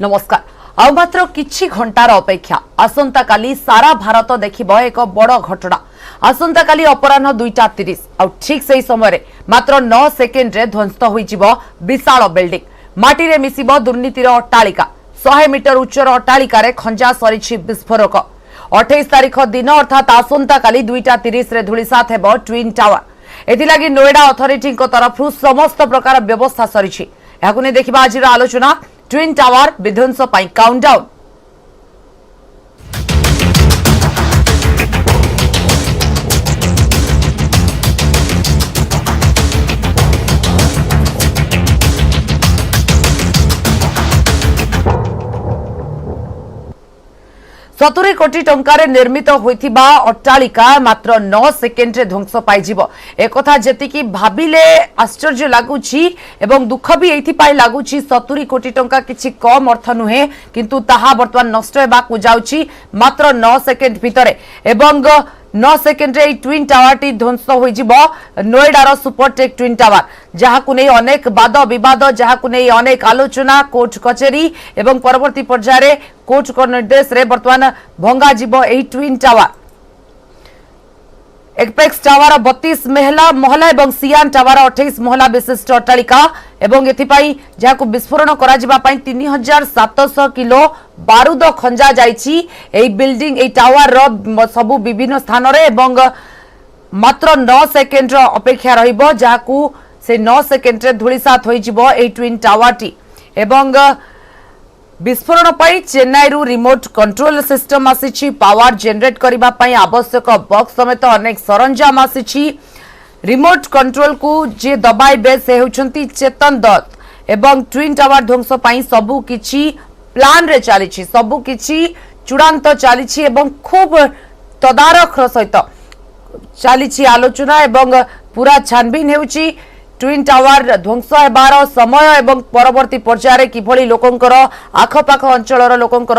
नमस्कार। आ मात्र किछि घंटार अपेक्षा आसंता काली सारा भारत देखिबो एक बड़ घटना। आसंता काली अपराह्न 2:30 आ ठीक सही समय मात्र 9 सेकेंड रे ध्वस्त होइजिबो विशाल बिल्डिंग। माटी रे मिसिबो दुर्नीतिर अट्टालिका। 100 मीटर उच्चर अट्टालिका रे खंजा सरिछि विस्फोरक। 28 तारिख दिन अर्थात आसंता काली 2:30 रे धुलिसात हेबो ट्विन टावर। एथिलागी नोएडा अथॉरिटी तरफ समस्त प्रकार व्यवस्था सरिछि। याकु ने देखिबा आजिर आलोचना ट्विन टावर विध्वंस पाई काउंटडाउन। सतुरी कोटी टंकार निर्मित होइथिबा अट्टालिका मात्र 9 सेकेंड रे ध्वंस पाइजिबो। एकथा जेतिकी भाबिले आश्चर्य लागुची एवं दुख भी एथि पाई लागुची। 70 कोटी टंका किछि कम अर्थ नुहे, किंतु ताहा वर्तमान नष्ट हेबाकू जाउची मात्र 9 सेकेंड भितरे। एवं 9 सेकेंड रे ट्विन टावर टी ध्वंस होइजिबो। नोएडार सुपरटेक ट्विन टावर जहाकू नै अनेक वाद विवाद, जहाकू नै अनेक आलोचना, कोर्ट कचेरी एवं परवर्ती पर्याय कोर्ट को निर्देश रे वर्तमान भंगा जीवो एही ट्विन टावर। एपेक्स टावर 32 महला एवं सियान टावर 28 महला विशिष्ट अट्टालिका एवं एथिपाई जहाकू विस्फोरण करा जिबा पई 3700 किलो बारूद खंजा जाइछि। एही बिल्डिंग एही टावर रो सबु विभिन्न स्थान रे एवं मात्र 9 सेकेंड रो अपेक्षा रहिबो, जहाकू से 9 सेकेंड रे धुलिसात होई जिवो एही ट्विन टावर टी। एवं विस्फोरण पाई चेन्नई रु रिमोट कंट्रोल सिस्टम आसीछि। पावर जनरेट करिबा पाई आवश्यक बॉक्स समेत अनेक सरंजाम आसीछि। रिमोट कंट्रोल को जे दबाइबे से होछंती चेतन दत्त। एवं ट्विन टावर ध्वंस पाई सबु किछि प्लान रे चलीछि, सबु किछि चूड़ांत चलीछि एवं खूब तदारख सहित चलीछि आलोचना एवं पूरा छानबीन हेउछि। ट्विन टावर ध्वंस हेबार समय एवं परवर्ती पर्याय किभली लोकंकर आखपाख अंचलर लोकंकर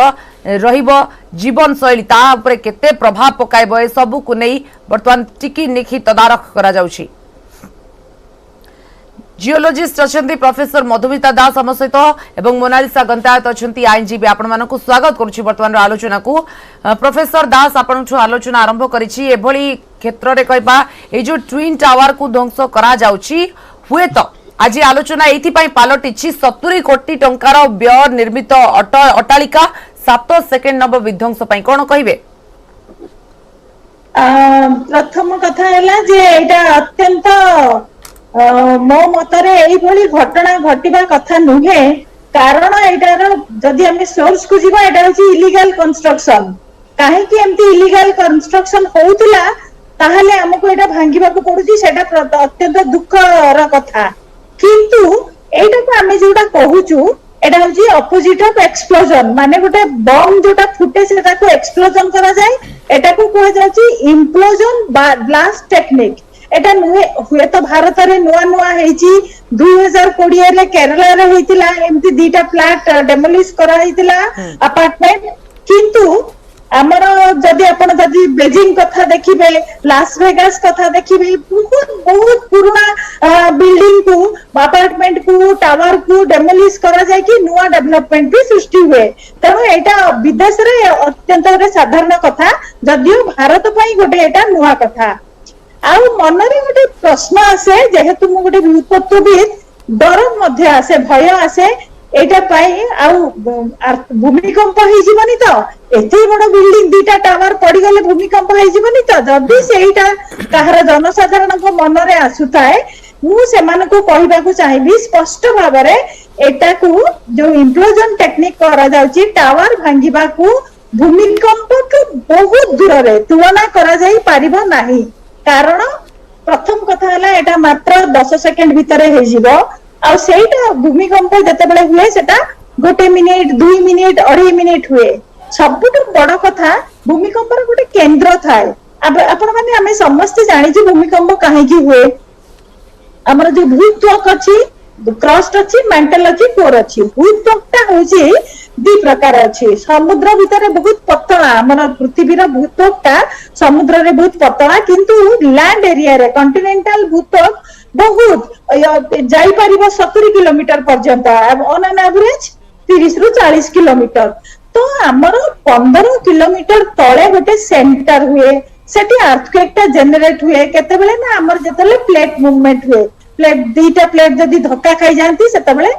रहिबो जीवन शैली ता ऊपर केते प्रभाव पकाइबो ए सब को नै वर्तमान टिकी निखि तदारख करा जाउछि। जियोलॉजिस्ट अछंती प्रोफेसर मधुमिता दास हम सहित एवं मोनालिसा गंतायत अछंती आईनजीबी। आपण मानकु स्वागत करूछि वर्तमान आलोचना को। प्रोफेसर दास आपनठु आलोचना आरंभ करिछि। एभली क्षेत्र रे कहबा ए जो ट्विन टावर को ध्वंस करा जाउछि हुए तो आज आलोचना एथि पई पालटिछि 70 कोटी टंकार व्यय निर्मित अट्टालिका 7 सेकेंड नब विध्वंस पई कोन कहिबे? प्रथम कथा हैला जे एटा अत्यंत मो मतरे एई भली घटना घटिबा कथा नुहे। कारण एटार जदि हम सोर्स को जीवा एटा होची इलीगल कंस्ट्रक्शन। काहे कि एमती इलीगल कंस्ट्रक्शन होउतला ताहले हमको एटा भांगिबा को पडुची, सेटा अत्यंत दुखर कथा। किंतु एटा को हम जोटा कहूचू एटा होची अपोजिट ऑफ एक्सप्लोजन। माने गोटे बम जोटा फुटे सेटा को एक्सप्लोजन करा जाय, एटा को कहा जाची इम्प्लोजन ब्लास्ट टेक्निक। एटा हुए तो भारत रे नुआ नुआ हेची। 2020 रे केरला रे हेतिला एमती दीटा फ्लैट डेमोलिश करा हेतिला अपार्टमेंट। किंतु हमर जदि आपण जदि बेजिंग कथा देखिबे, लास वेगास कथा देखिबे, बहुत बहुत पुराना बिल्डिंग को अपार्टमेंट को टावर को डेमोलिश करा जाय कि नुआ डेवलपमेंट भी सृष्टि हुए। तेणु एटा विदेश रे अत्यंत साधारण कथा, जदियो भारत पई गोटे एटा नुआ कथा। आउ मनरे गोटे प्रश्न आसे, जेहेतु मु गोटे भूतत्वविद, डर मध्य आसे, भय आसे एटा पाई। आउ भूमिकंप होई जीवनी तो एते बड़ बिल्डिंग दीटा टावर पड़ी गले भूमिकंप होई जीवनी तो जदी सेटा काहर जनसाधारण को मनरे आसुताए मु सेमान को कहबा को चाहिबी स्पष्ट भाबरे एटा को जो इम्प्लोजन टेक्निक करा जाउची टावर भांगिबा को भूमिकंप को बहुत दूर रे तुलना करा जाई परिबो नाही। कारण प्रथम कथा हला एटा मात्र 10 सेकेंड भितरे हे जीवो। आ सेटा भूमिकंप जतेबेले हुए सेटा 1 मिनिट 2 मिनिट 2.5 मिनिट हुए। सबुठु बड़ कथा भूमिकंपर गोटे केंद्र थाए। आपण माने हमें समस्त जानि जे भूमिकंप काहे की हुए। हमर जो भूत्वक अछि, क्रस्ट अछि, मेंटल अछि, कोर अछि। भूत्वकटा होछि दी प्रकार अछि। समुद्र भितर बहुत पतला, हमर पृथ्वीर भूत्वकटा समुद्र रे बहुत पतला, किंतु लैंड एरिया रे कॉन्टिनेंटल भूत्वक बहुत जाई परिबो 70 किलोमीटर पर्यंत ऑन एन एवरेज। 30 ରୁ 40 किलोमीटर। तो आमर 15 किलोमीटर तले गोटे सेंटर हुए सेठी अर्थक्वेक टा जनरेट हुए केते बेले ना आमर जतले प्लेट मूवमेंट हुए प्लेट दीटा प्लेट जदी धक्का खाई जानती सेते बेले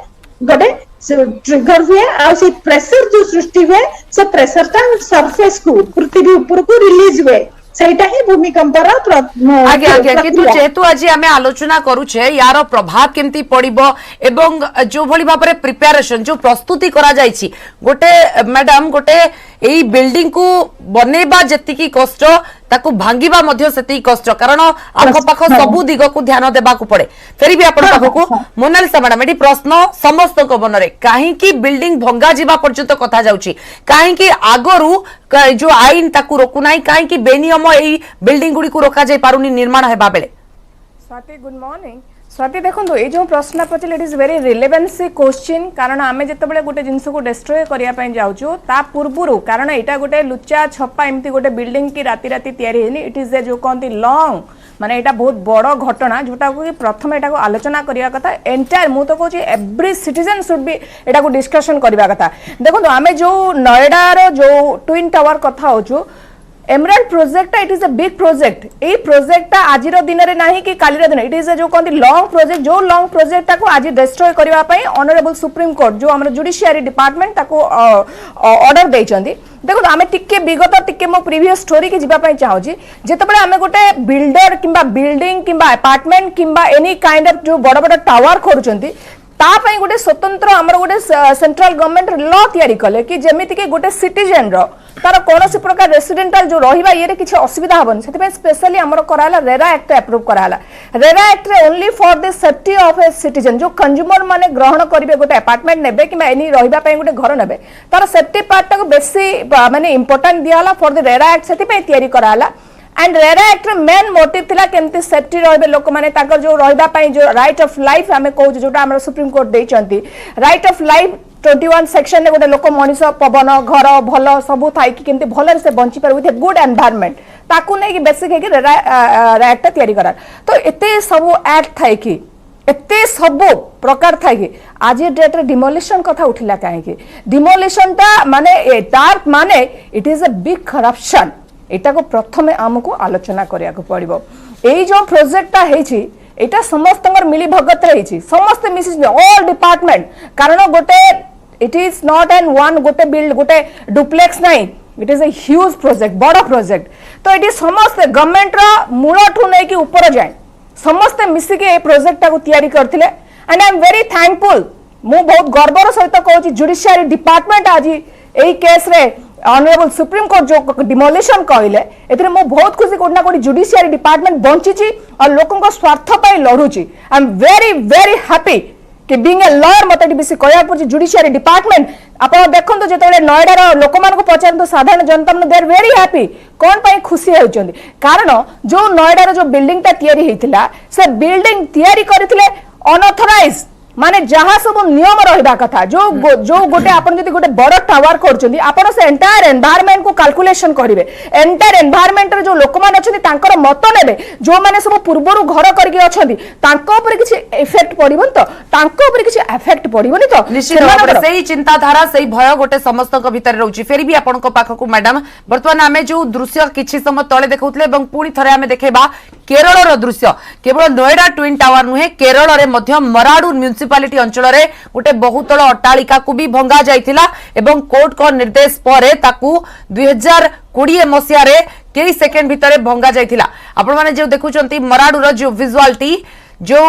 गोटे ट्रिगर हुए आ से प्रेशर जो सृष्टि हुए से प्रेशर टा सरफेस को पृथ्वी ऊपर को रिलीज हुए सेटा ही भूमिकंपर आगे आगे किंतु जेहेतु आज आमे आलोचना करूछे यार प्रभाव केमती पड़िबो एवं जो भली भाबरे प्रिपरेशन जो प्रस्तुति करा जायछि गोटे मैडम गोटे एई बिल्डिंग को बनेबा जति कष्ट ताकू भांगिबा मध्य सेति कष्ट कारण आख पाख सबु दिग को ध्यान देबा को पड़े फेरी भी आपण पाखको मोनालिसा मैडम एटी प्रश्न समस्त को बनरे काहे की बिल्डिंग भंगा जीवा पर्यंत कथा जाउछि काहे की आगरु जो आईन ताकू रोकु नाही काहे की बेनियम एई बिल्डिंग गुडी को रोका जाय पारुनी निर्माण हेबा बेले स्वाति गुड मॉर्निंग स्वाति देखो ये जो प्रश्न पचल it is very relevancy question कारण आम जिते गोटे जिनस को डिस्ट्रॉय करने जाऊँ ता पूर्व कारण यहाँ गोटे लुचा छपा एमती गोटे बिल्डिंग की राति राति तैयारी इट इज ए जो कहते लॉन्ग माने एटा बहुत बड़ घटना जोटा को प्रथम एटा को आलोचना करिया कथा एंटायर मु तो कहूँ एवरी सिटीजन शुड बी एटा को डिस्कशन करिया कथा देखो आमे जो नोएडार जो ट्विन टावर कथा होचु emerald project it is a big project a project आज दिन रे नहीं कि काली दिन इट इज जो कहते लॉन्ग प्रोजेक्ट जो लॉन्ग प्रोजेक्ट को आज डिस्ट्रॉय करबा पई ऑनरेबल सुप्रीम कोर्ट जो हमर जुडिशियरी डिपार्टमेंट ताको ऑर्डर देइचंदी देखो आमे टिके विगत टिके मो प्रीवियस स्टोरी के जिबा पई चाहूजी जेतेबेले आमे गोटे बिल्डर किंबा बिल्डिंग किंबा अपार्टमेंट किंबा एनी काइंड ऑफ जो बड़ बड़ टावर करूचंती तापाई गोटे स्वतंत्र आमर गोटे सेंट्रल गवर्नमेंट लॉ तैयारी कले कि जेमिति कि गोटे सिटीजन रो तार कौन प्रकार रेसिडेंटाल जो रहिबा ये किसी असुविधा हबन सेति स्पेशली आमर कराला रेरा एक्ट अप्रूव कराला रेरा एक्ट रे only for the safety of a citizen जो कंज्यूमर माने ग्रहण करिवे गोटे अपार्टमेंट नेबे कि एनी रहिबा पई गोटे घर नेबे तार सेफ्टी पार्ट को बेसी माने इंपोर्टेंट दियाला फॉर द रेरा एक्ट सेति तैयारी कराला and RERA act main motive थिला केमती सेफ्टी रहिबे लोक माने ताकर जो रहिबा पई जो राइट ऑफ लाइफ हमें कहू जोटा हमर सुप्रीम कोर्ट देचंती राइट ऑफ लाइफ 21 सेक्शन ने गोटे लोक मनीष पवन घर भल सब थाई कि केमती भल से बंची पर विथ ए गुड एनवायरनमेंट ताकू नै कि बेसिक है कि रेरा एक्ट तैयारी करा तो एते सब एक्ट थाई कि एते सब प्रकार थाई कि आज डेट रे डिमोलिशन कथा उठिला काहे कि डिमोलिशन ता माने तार माने it is a big corruption एटा को प्रथमे आमको आलोचना करिया को पड़िबो एई जो प्रोजेक्ट टा हेछि एटा समस्तंगर मिली भगत रहिछि समस्त मिसिस ऑल डिपार्टमेंट कारण गोटे it is not an one गोटे बिल्ड गोटे डुप्लेक्स नाही it is a huge project बड़ा प्रोजेक्ट तो इट इज समस्त गवर्नमेंट रा मूलठू नै कि ऊपर जाय समस्त मिसी के ए प्रोजेक्ट टा को तैयारी करथिले and I am very thankful मु बहुत गर्वर सहित कहूची जुडिशियरी डिपार्टमेंट आज एई केस रे ऑनरेबल सुप्रीम कोर्ट जो डिमोलिशन कहले एथरे मो बहुत खुशी कोना कोडी जुडिशियरी डिपार्टमेंट बंचीची और लोकन को स्वार्थ पई लढुची आई एम वेरी हैप्पी कि बीइंग ए लॉयर मते डिबिसी कहया पड़ची जुडिशियरी डिपार्टमेंट आपण देखंतो जेतेले नोएडा रो लोक मान को पचारंतो साधारण जनता मन दे आर वेरी हैप्पी कोन पई खुशी होचंदी कारण जो नोएडा रो जो बिल्डिंग ता तयारी हेतिला से बिल्डिंग तयारी करथिले अनऑथराइज्ड माने जहाँ सब नियम रहिबा कथा जो गोटे आपन जति गोटे बड़ टावर करछंदी आपन से एंटायर एनवायरनमेंट को कैलकुलेशन करिवे एंटायर एनवायरनमेंट रे जो लोक मान अछंदी तांकर मत नेबे जो माने सब पूर्वरु घर करके अछंदी तांको ऊपर किछि इफेक्ट पडिबन तो तांको ऊपर किछि इफेक्ट पडिबनी तो निश्चित भाबरे सेही चिंताधारा सेही भय गोटे समस्त को भीतर रहउची फेर भी आपन को पाख को मैडम वर्तमान आमे जो दृश्य किछि समय तळे देखौतले एवं पुणी थरे आमे देखेबा केरल रो दृश्य केवल नोएडा ट्विन टावर नुहे केरल रे मध्य मराडू म्युनिसिपालिटी अंचल रे गोटे बहुतल अट्टालिका को भी भंगा जाइथिला एवं कोर्ट को निर्देश परे ताकू 2020 मसिया रे कई सेकेंड भितरे भंगा जाइथिला आपण माने जो देखुचंती मराडू रो जो विजुअलिटी जो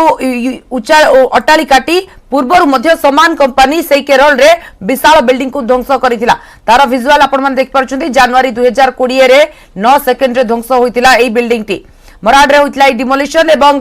उच्चा अट्टालिकाटी पूर्वर मध्य समान कंपनी से केरल रे विशाल बिल्डिंग को ध्वंस करिथिला तार विजुअल आपण माने देख पारछंती जनवरी 2020 रे 9 सेकेंड रे ध्वंस होइथिला एई बिल्डिंग टी मराड रे होइतला डिमोलिशन एवं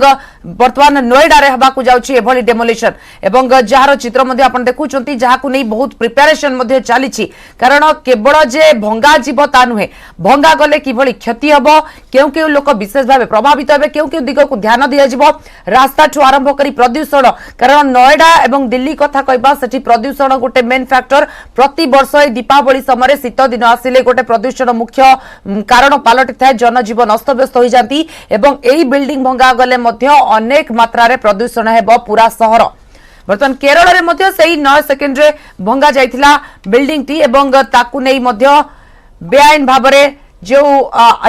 वर्तमान नोएडा रे हबा को जाउची एभली डिमोलिशन एवं जहार चित्र मध्ये आपण देखुचंती जहा को नै बहुत प्रिपरेशन मध्ये चालीची कारण केवल जे भंगा जीव ता नुहे भंगा गले किभली क्षति हबो केउ लोक विशेष भाबे प्रभावित हेबे केउ दिग को ध्यान दिया जिवो रास्ता ठु आरंभ करी प्रदूषण कारण नोएडा एवं दिल्ली कथा कहबा सेठी प्रदूषण गोटे मेन फैक्टर प्रति वर्ष दीपावली समय शीत दिन आसिले गोटे प्रदूषण मुख्य कारण पालटी थाए जनजीवन अस्तव्यस्त हो जाती एवं एई बिल्डिंग भंगा गले मध्य अनेक मात्रा रे प्रदूषण हेबो पूरा शहर बर्तमान केरल रे मध्य सही 9 सेकेंड रे भंगा जाइथिला बिल्डिंग टी एवं ताकू नै मध्य बेआईन भाबरे जो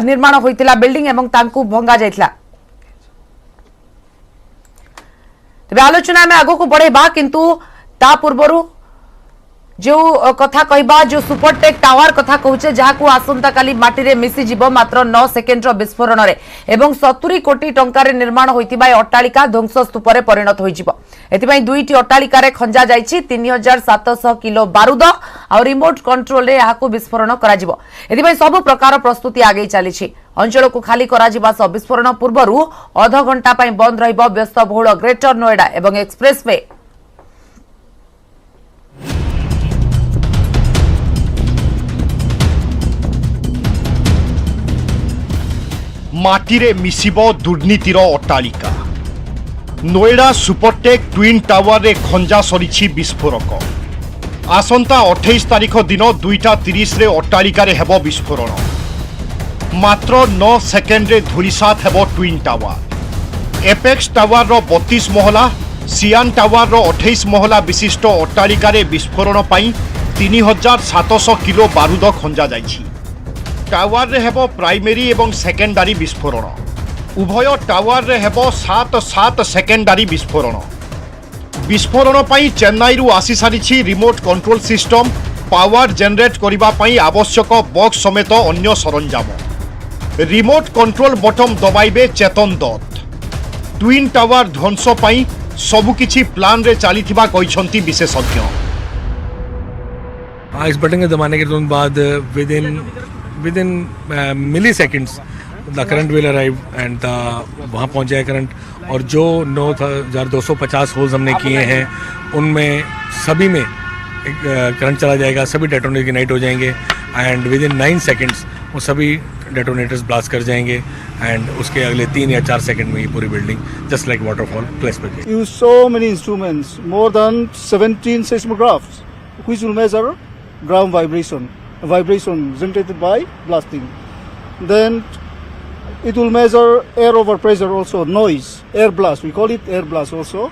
निर्माण होइथिला बिल्डिंग एवं तांकू भंगा जाइथिला। तबे आलोचना में आगो को बढ़ेबा किंतु ता पूर्वरु जो कथा कहबा जो सुपरटेक टावर कथा कहूचे जहाकू आसंता काली माटी रे मिसी जीव मात्र 9 सेकेंड रो विस्फोरण रे एवं 70 कोटी टंका रे निर्माण होइतिबा अट्टालिका ध्वंस स्तूप रे परिणत होइजिबो। एथिपई दुईटी अट्टालिका रे खंजा जाइछि 3700 किलो बारूद और रिमोट कंट्रोल रे याकू विस्फोरण करा जिवो। एथिपई सब प्रकार प्रस्तुति आगे चलीछि। अंचल को खाली करा जिबा सह विस्फोरण पूर्वरु आधा घंटा पई बंद रहिबो व्यस्त बहुल ग्रेटर नोएडा एवं एक्सप्रेसवे। माटीरे मिसिब दुर्नीतिर अट्टालिका नोएडा सुपरटेक ट्विन टावर रे खंजा सरीछि विस्फोरक। आसंता 28 तारिख दिन 2:30 रे अट्टालिका रे हेबो विस्फोरण। मात्र 9 सेकेंड रे धूलिसात हेबो ट्विन टावर। एपेक्स टावर रो 32 महला सियान टावर रो 28 महला विशिष्ट अट्टालिका रे विस्फोरण पई 3700 किलो बारूद खंजा जाइछि। टावर रे हेबो प्राइमरी एवं सेकेंडारी विस्फोरण। उभय टावर रे हेबो 7 सेकेंडारी विस्फोरण। विस्फोरण पई चेन्नई रु आसी सारिछि remote control system power generate करिबा पई आवश्यक बॉक्स समेत अन्य सरंजाम। रिमोट कंट्रोल बटन दबाइबे चेतन दत्त। ट्विन टावर ध्वंस पई सबुकिछि प्लान रे चलीथिबा कहिसंती विशेषज्ञ। इस बिल्डिंग के जमाने के तुरंत बाद within milliseconds the current will arrive and वहाँ पहुँच जाए करंट। और जो 9250 होल्स हमने किए हैं उनमें सभी में करंट चला जाएगा, सभी डेटोनेटर इग्नाइट हो जाएंगे एंड विदिन 9 सेकेंड्स वो सभी डेटोनेटर्स ब्लास्ट कर जाएंगे एंड उसके अगले 3 या 4 सेकंड में ये पूरी building just like waterfall place पे गई। Use so many instruments, more than 17 seismographs, which will measure ground vibration generated by blasting. Then it will measure air over pressure also, noise, air blast, we call it air blast also.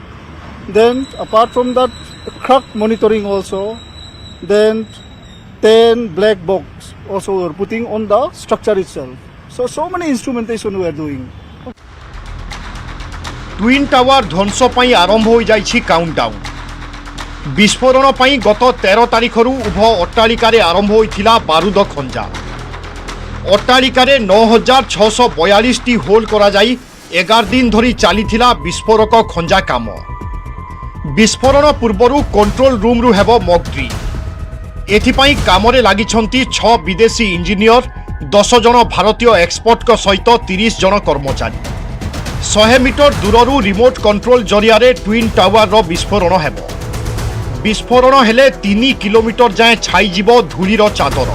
Then apart from that, crack monitoring also. Then 10 black box also we are putting on the structure itself. So many instrumentation we are doing. Twin tower ध्वंस पई आरंभ हो जाइछि countdown. विस्फोरण पई गत 13 तारिखरू उभय अट्टालिका आरंभ होइथिला बारूद खंजा। अट्टालिका 9642 टी होल करा जाई 11 दिन धरी चलीथिला विस्फोरक खंजा काम। विस्फोरण पूर्वरु कंट्रोल रूम रु हेबो मॉक ड्रिल। एथिपई कामरे लागिछंती 6 विदेशी इंजीनियर 10 जन भारतीय एक्सपर्ट सहित 30 जन कर्मचारी। 100 मीटर दूररू रिमोट कंट्रोल जरिया ट्विन टावर रो विस्फोरण हेबो। विस्फोरण हेले 3 किलोमीटर जाए छाईजिब धूलीर चादर।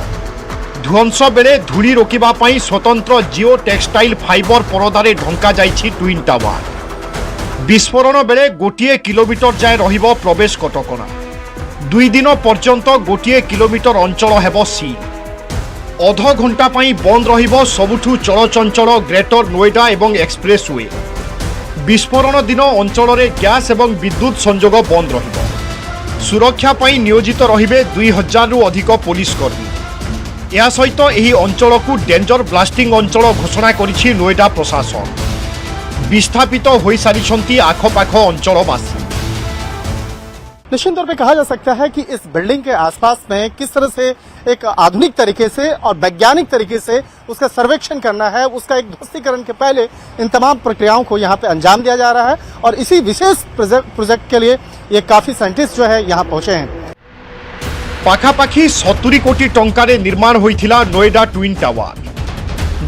ध्वंस बेले धूली रोकिबा पई स्वतंत्र जिओ टेक्सटाइल फाइबर परदारे ढंका जाइछि ट्विन टावर। विस्फोरण बेले 1 किलोमीटर जाए रहिबो प्रवेश कटकणा। 2 दिन पर्यंत 1 किलोमीटर अंचल हेबो सील। अध घंटा पई बंद रहिबो सबुठु चलचंचल ग्रेटर नोएडा एवं एक्सप्रेसवे। विस्फोरण दिन अंचल रे गैस एवं विद्युत संजोग बंद रहिबो। सुरक्षा पई नियोजित रहिबे 2000 रु अधिक पुलिस कर्मी। या सहित एही अंचल को डेंजर ब्लास्टिंग अंचल घोषणा करिछि नोएडा प्रशासन। विस्थापित होई सारिछंती आखपाख अंचलवासी। निश्चित तौर पे कहा जा सकता है कि इस बिल्डिंग के आसपास में किस तरह से एक आधुनिक तरीके से और वैज्ञानिक तरीके से उसका सर्वेक्षण करना है, उसका एक ध्वस्तीकरण के पहले इन तमाम प्रक्रियाओं को यहाँ पे अंजाम दिया जा रहा है और इसी विशेष प्रोजेक्ट के लिए ये काफी साइंटिस्ट जो है यहाँ पहुंचे हैं। पाखापाखी 70 कोटी टंकारे निर्माण होइथिला नोएडा ट्विन टावर,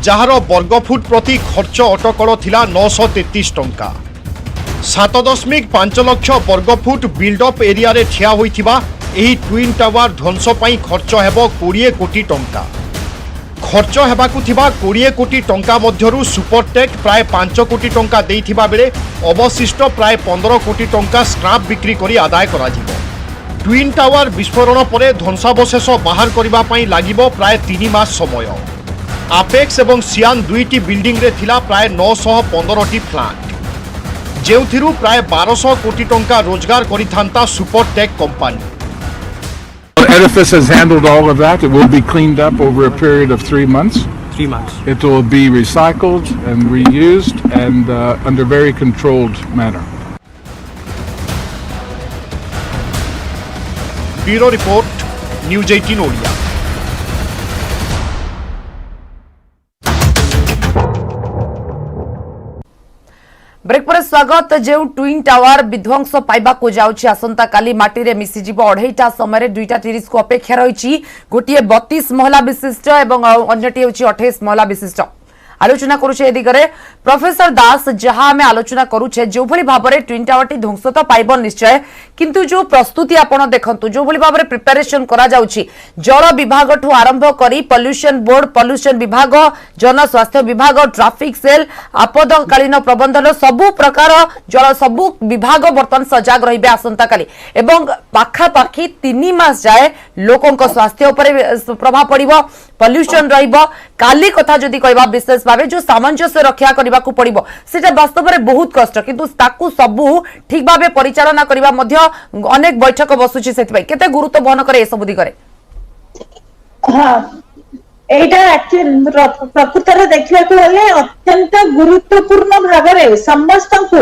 जार वर्गफुट प्रति खर्च अटकल थिला 933 टंका। 7.5 लाख वर्गफुट बिल्डअप एरिया रे ठिया होइथिबा एही ट्विन टावर ध्वंस पई खर्च हेबो 20 कोटी टंका। खर्च हेबाकु थिबा 20 कोटी टंका मध्यरु सुपरटेक प्राय 5 कोटी टंका देइथिबा बेले अवशिष्ट प्राय 15 कोटी टंका स्क्रैप बिक्री करी आदाय करा जिवो। ट्विन टावर विस्फोरण परे ध्वंसावशेष बाहर करिबा पई लागिबो प्राय 3 मास समय। आपेक्स एवं सियान दुईटी बिल्डिंग रे थिला प्राय 915 टी फ्लैट, ଯେଉଁଥିରୁ ପ୍ରାୟ 1200 କୋଟି ଟଙ୍କା ରୋଜଗାର କରିଥାନ୍ତା Supertech company. Edifice has handled all of that. It will be cleaned up over a period of 3 months. 3 months. It will be recycled and reused and under very controlled manner. Bureau report, news 18 Odia. Break पर स्वागत। जो twin tower विध्वंस पाइबा जाउछि आसंता काली माटी रे मिसी जीव 2:30 समय 2:30 को अपेक्षा रही। गोटे 32 महिला विशिष्ट एवं अन्यटी होछि 28 महिला विशिष्ट। आलोचना करुछे ए दिगरे प्रोफेसर दास, जहां आमे आलोचना करुछे जो भली भाबरे ट्विन टावर टी ध्वंस तो पाइब निश्चय, किंतु जो प्रस्तुति आपण देखंतु जो भली भाबरे प्रिपरेशन करा जाउछि जल विभाग ठू आरंभ करी पॉल्यूशन बोर्ड, पॉल्यूशन विभाग, जन स्वास्थ्य विभाग, ट्रैफिक सेल, आपदकालीन प्रबंधन सबु प्रकार जल सबु विभाग बर्तन सजाग रहिबे आसंता काली एवं पाखा पाखी 3 मास जाए लोकंक स्वास्थ्य उपरे प्रभाव पड़िबो, पॉल्यूशन रहिबो। काली कथा जदि कहबा विशेष भावे जो सामंजस्य रक्षा करबा को पड़िबो सेटा वास्तव में बहुत कष्ट, किंतु ताकू सबु ठीक भावे परिचालना करबा मध्य अनेक बैठक बसुछि। सेति केते गुरुत्व बहन करे ए सब दिगरे। हाँ, एटा एक्चुअली प्रकृतर देखिबा को हले अत्यंत गुरुत्वपूर्ण भागरे समस्त को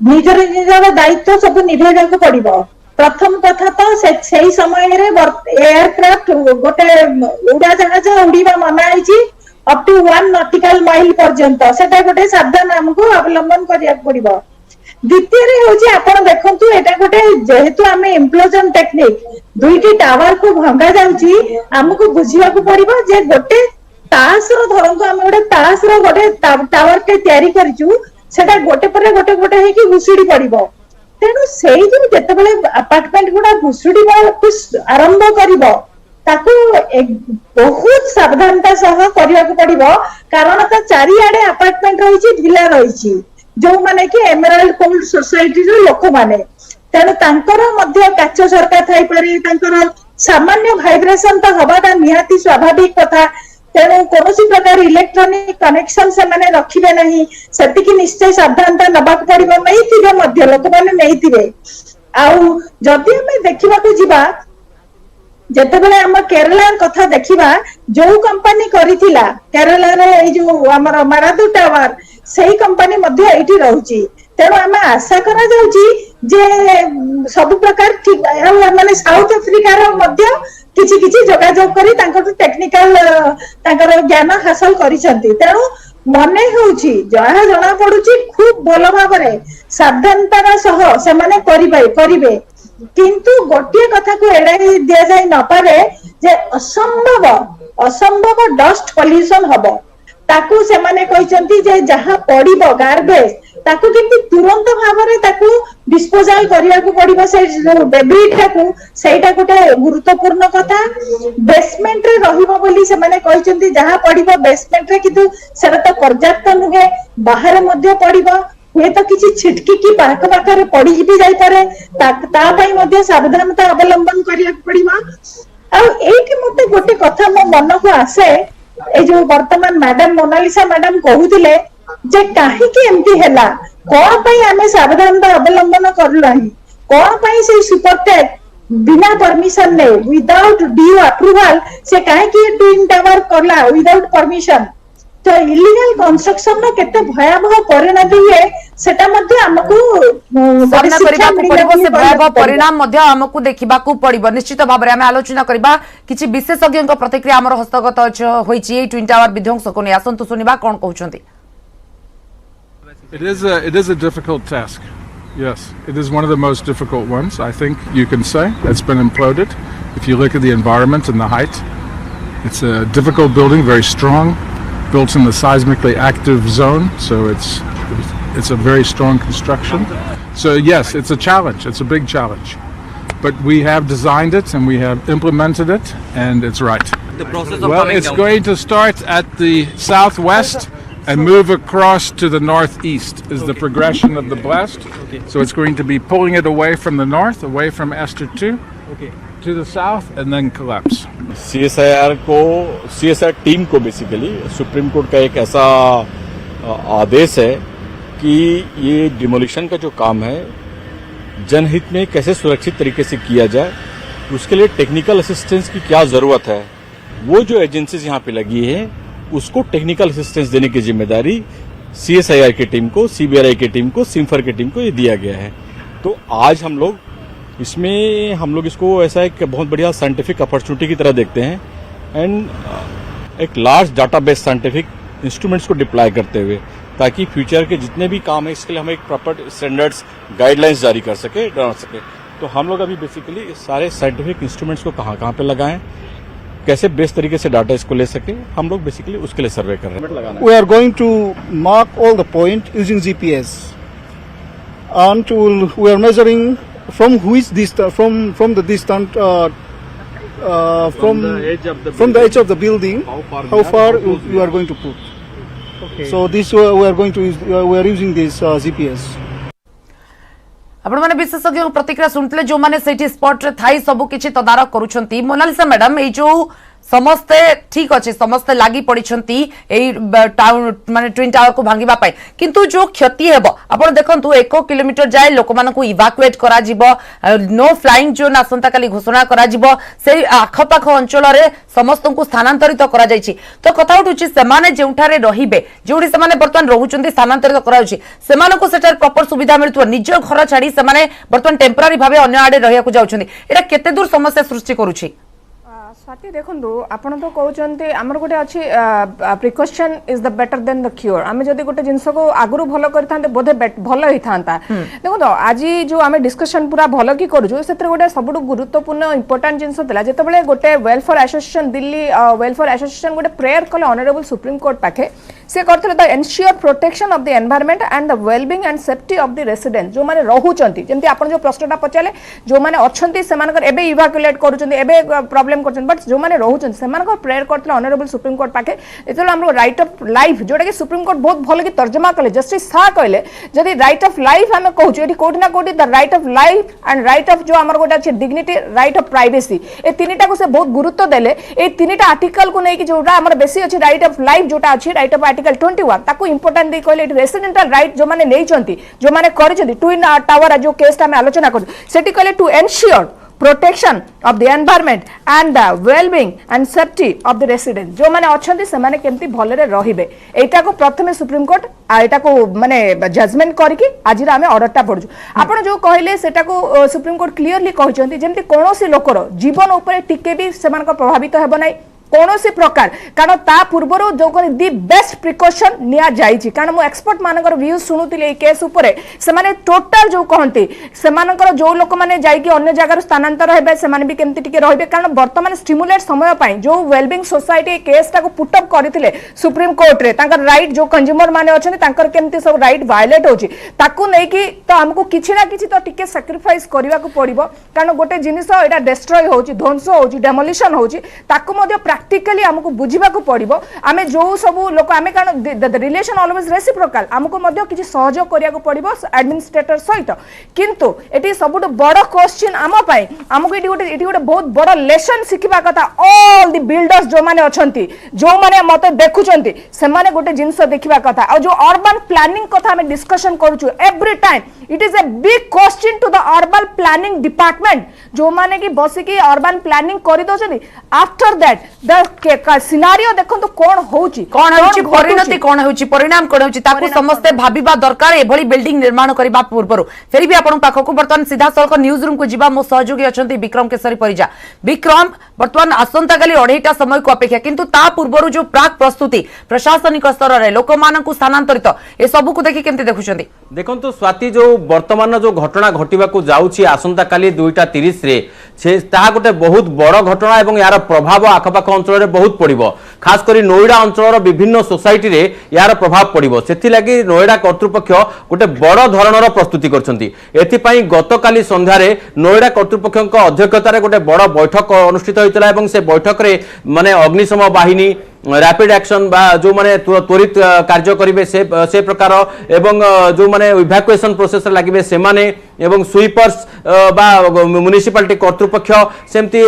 निजर निजर दायित्व सब निभेगा को पड़िबो। प्रथम कथा तो सेही समय रे एयरक्राफ्ट गोटे उड़ा जहाज उड़ीबा मना आइछि अप टू 1 नॉटिकल माइल पर्यंत, सेटा गोटे सावधान हमको अवलंबन करिया पड़िबो। द्वितीय रे होछि आपण देखंतु एटा गोटे जेहेतु आमे इम्प्लोजन टेक्निक दुईटी टावर को भंगा जाउछि, हमको बुझिया को पड़िबो जे गोटे तास रो धरंतु आमे गोटे तास रो गोटे टावर के तयारी करिछु, सेटा गोटे पर गोटे गोटे हे कि घुसुडी पड़िबो। तेणु सेई जो जेतेबेले अपार्टमेंट गुडा घुसुडीबा आरंभ करिबो ताकू एक बहुत सावधानता सह करिया को पड़िबो, कारण ता चारिआडे अपार्टमेंट रहिछि, ढिला रहिछि जो माने कि एमराल्ड कोल्ड सोसाइटी रो लोक माने। तेणु तांकर मध्य काच सरका थाई पारे, तांकर सामान्य वाइब्रेशन तो हवाटा निहाती स्वाभाविक कथा। तेणु कौन प्रकार इलेक्ट्रोनिक कनेक्शन से माने रखिबे नहीं, सेतिकी निश्चय सावधानता नबाक पड़िबो। नहीं थिबे मध्य लोक माने नहीं थिबे। आउ जदि हमें देखिबा को जिबा जेतेबेले हम केरला कथा देखिबा, जो कंपनी करिथिला केरला रे ए जो हमर मारादू टावर सेही कंपनी मध्य एठी रहउची। तेणु हम आशा करा जाउची जे सब प्रकार ठीक माने साउथ अफ्रीका रो मध्य किछि किछि जोगाजोग करी तांकर टेक्निकल तांकर ज्ञान हासिल करिसंती। तेणु मने होउची जहा जणा पडुची खूब भलो भाबरे सावधानतार सह से माने करिबे, किंतु गोटिए कथा को एड़ाई दिया जाय न पारे जे असंभव डस्ट पॉल्यूशन हबो। ताकू से माने कहिसंती जे जहा पडिबो गार्बेज ताकू किंतु तुरंत भाबरे ताकू डिस्पोजल करिया को पडिबो। से डेब्रिस ताकू सेटा गोटे गुरुत्वपूर्ण कथा। बेसमेंट रे रहिबो बोली से माने कहिसंती जहा पडिबो बेसमेंट रे, किंतु सेटा तो पर्याप्त नुहे, बाहर मध्य पडिबो हुए तो किसी छिटकी की पाख पाखरे पड़ी भी जाई पारे, ता पई मध्य सावधानता अवलंबन करिया पड़िबा। आ एठी मते गोटे कथा मो मन को आसे, ए जो वर्तमान मैडम मोनालिसा मैडम कहूतिले जे काहे कि एमती हैला, कोन पई हमें सावधानता अवलंबन करलाही, कोन पई से सुपरटेक बिना परमिशन ने विदाउट ड्यू अप्रूवल से काहे कि ट्विन टावर करला विदाउट परमिशन। तो इलीगल कंस्ट्रक्शन नो केते भयावह परिणति है सेटा मध्ये हमकु सामना करिबा को पड़िबो। से भयावह परिणाम मध्ये हमकु देखिबा को पड़िबो। निश्चित भाबरे हम आलोचना करिबा किछि विशेषज्ञ प्रतिक्रिया हमर हस्तगत होईछि ए ट्विन टावर विध्वंस को नै। आसंतु सुनिबा कोन कहउछंती। It is a difficult task. Yes, it is one of the most difficult ones, I think you can say. It's been imploded. If you look at the environment and the height, it's a difficult building, very strong, built in the seismically active zone, so it's a very strong construction. So yes, it's a challenge. It's a big challenge. But we have designed it and we have implemented it, and it's right. The process of Well, coming it's down. going to start at the southwest and move across to the northeast is the progression of the blast. Okay. So it's going to be pulling it away from the north, away from Esther 2, Okay. to the south, and then collapse. CSIR team को basically supreme court का एक ऐसा आदेश है कि कि ये demolition का जो काम है जनहित में कैसे सुरक्षित तरीके से किया जाए, उसके लिए टेक्निकल असिस्टेंस की क्या जरूरत है, वो जो एजेंसीज यहाँ पे लगी है उसको टेक्निकल असिस्टेंस देने की जिम्मेदारी CSIR की टीम को, CBRI की टीम को, सिम्फर की टीम को ये दिया गया है। तो आज हम लोग इसको ऐसा एक बहुत बढ़िया साइंटिफिक अपॉर्चुनिटी की तरह देखते हैं एंड एक लार्ज डाटाबेस साइंटिफिक इंस्ट्रूमेंट्स को डिप्लॉय करते हुए, ताकि फ्यूचर के जितने भी काम है इसके लिए हम एक प्रॉपर स्टैंडर्ड्स गाइडलाइंस जारी कर सके, बना सके। तो हम लोग अभी बेसिकली सारे साइंटिफिक इंस्ट्रूमेंट्स को कहाँ पे लगाएं, कैसे बेस्ट तरीके से डाटा इसको ले सके, हम लोग बेसिकली उसके लिए सर्वे कर रहे हैं। We are going to mark all the point using GPS, and we are measuring from which distance, from the distance, from the edge of the building, how far you are going to put. Okay. So this we are using this GPS. आपण माने विशेषज्ञ प्रतिक्रिया सुनते जो माने सेठी spot रे Thai सब किछि तदारक करूछंती। मोनालिसा मैडम ए जो समस्ते ठीक अच्छे, समस्ते लगी पड़ी टाउन माने ट्विन टावर को भांगिबा पाई, किंतु जो क्षति हेबो आपण देखंतु 1 किलोमीटर जाय लोक मानकु इवाकुएट करा जिवो, नो फ्लाइंग जोन आसंता काली घोषणा करा जिवो, से आखपाख अंचल रे समस्त को स्थानांतरित करा जायछि। तो कथा उठुछि सेमाने जेउठारे रहिबे, जेउठी सेमाने वर्तमान रहुचंती स्थानांतरित करा जायछि, सेमानको सेटार प्रॉपर सुविधा मिलतु, निज घर छाडी सेमाने वर्तमान टेम्पररी भाबे अन्य आडे रहिया को जाउछंती। एटा केते दूर समस्या सृष्टि करूछि? स्वाति देखो आपन तो कहते आमर गोटे अच्छी precaution is the better than the cure. आम जब गोटे जिनस को आगु भल करते बोधे भल होता। देखो आज जो आम डिस्कशन पूरा भल कि करूँ से गोटे सब गुरुत्वपूर्ण इंपोर्टाट जिनस जो गोटे welfare association Delhi welfare association गोटे प्रेयर कले ऑनरेबल सुप्रीम कोर्ट पाखे से करते the ensure protection of the environment and the wellbeing and safety of the resident जो मैंने रोचंती जमी आप जो प्रश्नटा पचारे जो मैंने अच्छे से इवाकुलेट कर प्रॉब्लम कर बट जो मैंने रोचन से प्रेयर करते ऑनरेबल सुप्रीम कोर्ट पाखे जो राइट ऑफ लाइफ जोटा कि सुप्रीम कोर्ट बहुत भल कि तर्जमा कले जस्टिस शाह कहले जदि राइट ऑफ लाइफ आम कहूँ कोटी ना कोटी the right of life and right of जो आम गोटे अच्छे डिग्निटी राइट ऑफ प्राइवेसी ए तीनटा को से बहुत गुरुत्व देले ए तीनटा आर्टिकल को लेकिन जोटा आम बेसी अच्छी राइट ऑफ लाइफ जोटा अच्छी राइट ऑफ आर्टिकल 21 ताको इंपोर्टेंट दे कहले रेसिडेंटल राइट जो माने नैचंती जो माने करिसंती ट्विन टावर जो केस आम आलोचना कर सेठी कहले to ensure protection of the environment and the wellbeing and safety of the resident जो माने अछंती से माने केमती भलरे रहिबे एटा को प्रथमे सुप्रीम कोर्ट एटा को माने जजमेंट करके आज आमे ऑर्डरटा पढजु आपण जो कहले सेटा को सुप्रीम कोर्ट क्लियरली कहिसंती जेमती कोनोसी लोकर जीवन ऊपर टिके भी सेमान को प्रभावित हेबो नै कौनसी प्रकार कारण ता पूर्वर जो दी बेस्ट प्रिकॉशन निया जाइछि कारण मो एक्सपर्ट मानकर व्यू सुनुतिले केस ऊपर से माने टोटल जो कहंती से मानकर जो लोक माने जाई कि अन्य जगह स्थानांतर हेबे से माने भी केमती टिके रहबे कारण वर्तमान स्टिमुलेट समय पाई जो वेलबिंग सोसाइटी केस टा को पुट अप करथिले सुप्रीम कोर्ट रे तांकर राइट जो कंज्यूमर माने अछन तांकर केमती सब राइट वायलेट होछि ताकू नै कि तो हमको किछि ना किछि तो टिके सैक्रिफाइस करबा को पड़िबो कारण गोटे जिनिस एटा डिस्ट्रॉय होछि ध्वंस होछि डेमोलिशन होछि ताकू मध्य प्रैक्टिकली हमको बुझिबा को पड़िबो आमे जो सब लोक आमे कारण द रिलेशन ऑलवेज रेसिप्रोकल हमको मध्य किछि सहयोग करिया को पड़िबो एडमिनिस्ट्रेटर सहित किंतु एटी सबुट बड़ क्वेश्चन आम पाई हमको एटी गोटे बहुत बड़ लेसन शिखिबा कथा ऑल द बिल्डर्स जो माने अछंती जो माने मते देखुचंती से माने गोटे जिंस देखिबा कथा और जो अर्बन प्लानिंग कथा हमें डिस्कशन करूछु every time it is a big question to the urban planning department जो माने कि बसिकी अर्बन प्लानिंग करि दोछनी आफ्टर दैट द सिनारियो देखो तो कौन होची परिणति कौन होची परिणाम कौन होची ताकू समस्ते भाबिबा दरकार एभली बिल्डिंग निर्माण करबा पूर्व फेर भी आपण पाखक बर्तमान सीधा सड़क न्यूज रूम को जीवा मो सहयोगी अछंती विक्रम केसरी परिजा। विक्रम बर्तमान आसंता काली 2:30 समय को अपेक्षा किंतु ता पूर्व जो प्राक प्रस्तुति प्रशासनिक स्तर रे लोक मानकु स्थानांतरित ए सब को देखि केमते देखुछंती देखंतु स्वाति जो वर्तमान जो घटना घटिबा को जाउची आसंता काली 2:30 रे से ता गोटे बहुत बड़ घटना एवं यार प्रभाव आखपाख अंचल रे बहुत पड़िबो खास करी नोएडा अंचल विभिन्न सोसाइटी रे यार प्रभाव पड़िबो सेथि लागि नोएडा कर्तृपक्ष गोटे बड़ धरणर प्रस्तुति करछंती एथि पई गतकाली संध्या रे नोएडा कर्तृपक्षक अध्यक्षता रे गोटे बड़ बैठक अनुष्ठित होइतला एवं से बैठक रे माने अग्निशम बाहिनी रैपिड एक्शन बा जो माने त्वरित कार्य करिवे से प्रकार एवं जो माने इवैक्यूएशन प्रोसेस लागिवे से माने एवं स्वीपर्स बा म्युनिसिपालिटी कर्तृपक्ष सेमती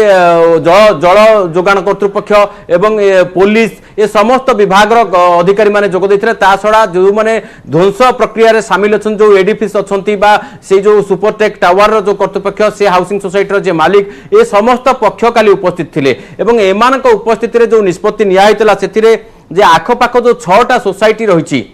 जल जोगान कर्तृपक्ष एवं पुलिस ये समस्त विभाग अधिकारी माने जोग देथिले ता छडा जो माने ध्वंस प्रक्रिया रे शामिल अछन जो एडीपीस अछंती बा से जो सुपरटेक टावर रो जो कर्तृपक्ष से हाउसिंग सोसाइटी रो जे मालिक ये समस्त पक्ष काली उपस्थित थिले एवं एमानक उपस्थिति रे जो निष्पत्ति निया हैतला सेथिरे जे आखपाख जो 6टा सोसाइटी रहिछि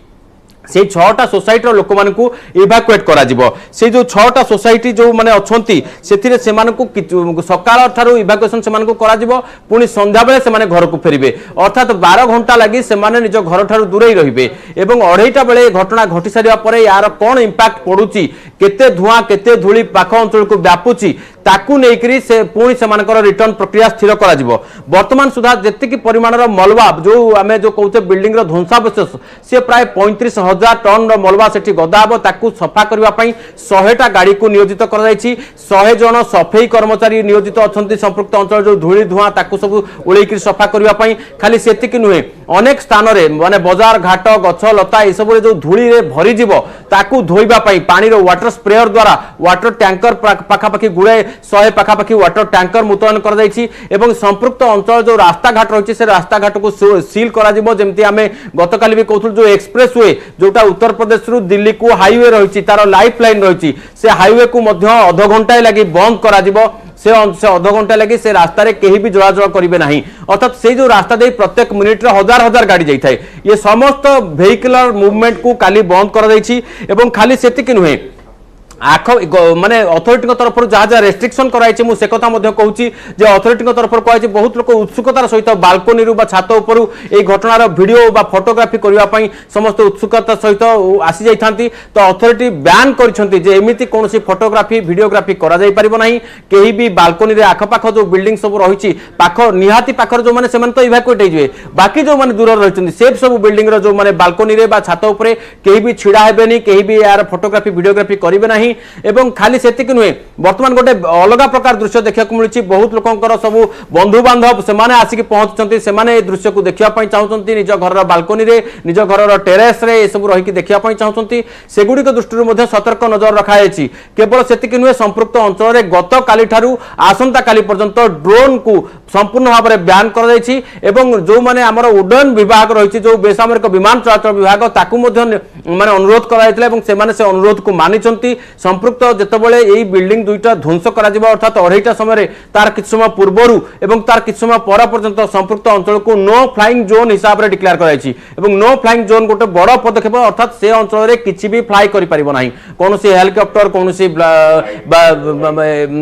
से 6टा सोसाइटी लोक मानकू इवाकुएट करा जिवो से जो 6टा सोसाइटी जो माने अछंती सेथिरे से मानकू सकाळ थारु इवाकुएशन से मानकू करा जिवो पुनी संध्या बेले से माने घर को फेरिबे अर्थात 12 घंटा लागि से माने निज घर थारु दूरे रहिबे एवं 2:30 बेले घटना घटी सारिया परे यार कोन इंपैक्ट पडुची केते धुआं केते धूली पाख अंचल को व्यापुची ताकू नेकरी से पुणी से मानकर रिटर्न प्रक्रिया स्थिर करा जिवो वर्तमान सुधा जेतिकी परिमाण रो मलबा जो आमे जो कहते बिल्डिंग रो ध्वंसावशेष से प्राय 35,000 टन रो मलबा सेठी गदाबो ताकू सफा करबा पई 100टा गाड़ी को नियोजित करा जायछि 100 जन सफाई कर्मचारी नियोजित अछंती संपृक्त अंचल जो धूली धुआं ताकू सब उळेकी सफा करबा पई खाली सेतिकी नुहे अनेक स्थान रे माने बाजार घाट गछ लता ए सब रे जो धूली रे भरी जिवो ताकू धोइबा पई पानी रो वाटर स्प्रेयर द्वारा वाटर टैंकर पाखा पाखी गुळे 100 पाखापाखि वाटर टैंकर मुतयन कर जायछि एवं संपृक्त अंचल जो रास्ता घाट रही से रास्ता घाट को सील करा जिवो जेमति आमे गतकाली भी कहथुल जो एक्सप्रेस वे जोटा उत्तर प्रदेश रु दिल्ली को हाईवे रही तार लाइफ लाइन रही से हाईवे को मध्य आधा घंटा लगी बंद करा जिवो से आधा घंटा लगी से रास्ता रे केही भी जोड़ाजोड़ करिवे नाही अर्थात से जो रास्ता दे प्रत्येक मिनिट रे हजार हजार गाड़ी जाई थाए ये समस्त वेहिकुलर मूवमेंट को काली बंद कर जायछि एवं खाली सेतिक नुहे आख माने अथॉरिटी तरफ जहाँ जहाँ रेस्ट्रिक्शन कराई मुझे कथा कहूँ जे अथॉरिटी तरफ कहुई बहुत लोग उत्सुकतार सहित बालकोनी छात उपर ये घटनार वीडियो बा फोटोग्राफी करने समस्त उत्सुकता सहित आसी जाती तो अथॉरिटी बैन करमती कौन फोटोग्राफी वीडियोग्राफी करा जाई परिबो नहीं कहीं भी बालकोनी आखपाख जो बिल्डिंग सब रही पाख निहाती पाखर जो मैंने तो इवाकुएट हो बाकी जो मैंने दूर रही से सब बिल्डिंग जो मैंने बालकोनी छात उपर कहीं भी छिड़ा हेबेनी कहीं भी यार फोटोग्राफी वीडियोग्राफी करेंगे नहीं एवं खाली सेतिक नुहे वर्तमान गोटे अलग प्रकार दृश्य देखा मिलूँ बहुत लोकर सब बंधु बांधव से आसिक पहुंचुंट से दृश्य को देखापी चाहते निज घर बालकोनी निज घर टेरेस रे सब रही देखापी चाहते सेगुड़िक दृष्टि सतर्क नजर रखाई केवल सेतिक नुहे संपृक्त अंचल में गत काली ठारू आसंता काली पर्यंत ड्रोन को संपूर्ण भाव में बैन कर जो मैंने आमर उड्डयन विभाग रही जो बेसामरिक विमान चलाचल विभाग ताकू माने अनुरोध कराइथिले से अनुरोध को मानिचंती संपृक्त जेतेबेले एई बिल्डिंग दुईटा ध्वंस करा जिवो अर्थात 2:30 समय तार किछ समय पूर्वरु एवं तार किछ समय पर पर्यंत संपृक्त अंचल को नो फ्लाइंग जोन हिसाब रे डिक्लेयर कराइछि एवं नो फ्लाइंग जोन गोटे बड़ पदक्षेप अर्थात से अंचल रे किछि भी फ्लाई करि परिबो नाही कोनोसी हेलिकॉप्टर कोनोसी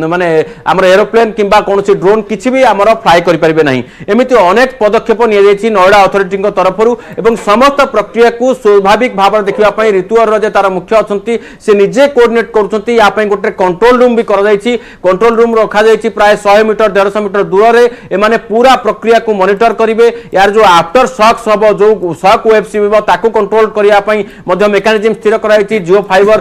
माने हमर एरोप्लेन किंबा कोनोसी ड्रोन किछि भी हमर फ्लाई करि परिबे नाही एमिति अनेक पदक्षेप निया जाइछि नोएडा अथॉरिटी तरफरु एवं समस्त प्रक्रिया को स्वाभाविक भाव रे देखिबा पई ऋतुअर जे तार मुख्य अछंती से निजे कोऑर्डिनेट करुछंती या पई गोटे कंट्रोल रूम भी करा जाइछि कंट्रोल रूम रखा जाइछि प्राय 100 मीटर 150 मीटर दूर रे एमाने पूरा प्रक्रिया को मॉनिटर करिवे यार जो आफ्टर शॉक्स हबो जो शॉक वेव्स हिबो ताको कंट्रोल करिया पई मध्य मेकानिज्म स्थिर करा जाइछि जियो फाइबर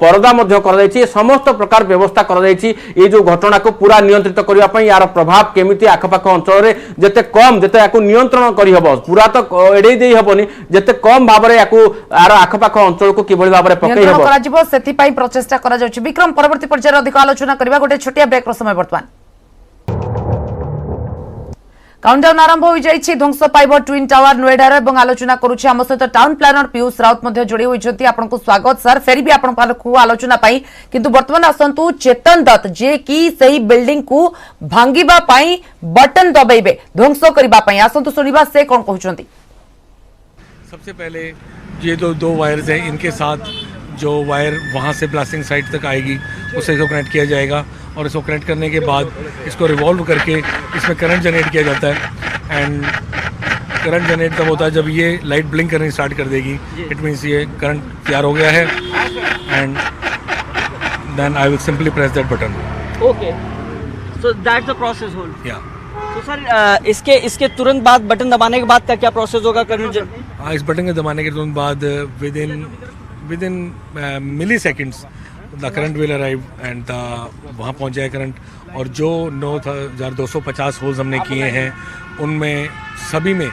परदा मध्य करा जाइछि समस्त प्रकार व्यवस्था करा जाइछि ए जो घटना को पूरा नियंत्रित करिया पई यार प्रभाव केमिति आखपाख अंचल रे जते कम जते याको नियंत्रण करि हबो पूरा तो एडै देई हबोनी जते कम भाव रे याको यार आखपाख अंचल को किबळी भाव रे पकई हबो करा जिवो सेति पई प्रचेष्टा करा जाउछि विक्रम परवर्ती पर्यायर अधिक आलोचना करबा गोटे छोटिया ब्रेक रो समय वर्तमान काउंटडाउन आरंभ हो जाइछि ध्वंस पाइब ट्विन टावर नोएडा रो एवं आलोचना करूछि हम सहित टाउन प्लानर पीयूष राउत मध्ये जोड़ी होइछथि आपनको स्वागत सर फेरी भी आपन पाखु आलोचना पाई किंतु वर्तमान आसंतु चेतन दत्त जे की सही बिल्डिंग को भांगीबा पाई बटन दबाइबे ध्वंस करबा पाई आसंतु सुनिबा से कोन कहउछथि सबसे पहले ये दो वायर्स हैं इनके साथ जो वायर वहाँ से ब्लास्टिंग साइट तक आएगी उसे इसको कनेक्ट किया जाएगा और इसको कनेक्ट करने के बाद इसको रिवॉल्व करके इसमें करंट जनरेट किया जाता है एंड करंट जनरेट तब होता है जब ये लाइट ब्लिंक करनी स्टार्ट कर देगी इट मीन्स ये करंट तैयार हो गया है and then I will simply press that button okay so that's the process hold या तो सर इसके तुरंत बाद बटन दबाने के बाद क्या प्रोसेस होगा करंट हाँ इस बटन के दबाने के तुरंत बाद within milliseconds the current will arrive and वहाँ पहुँच जाए करंट और जो 9250 होल्स हमने किए हैं उनमें सभी में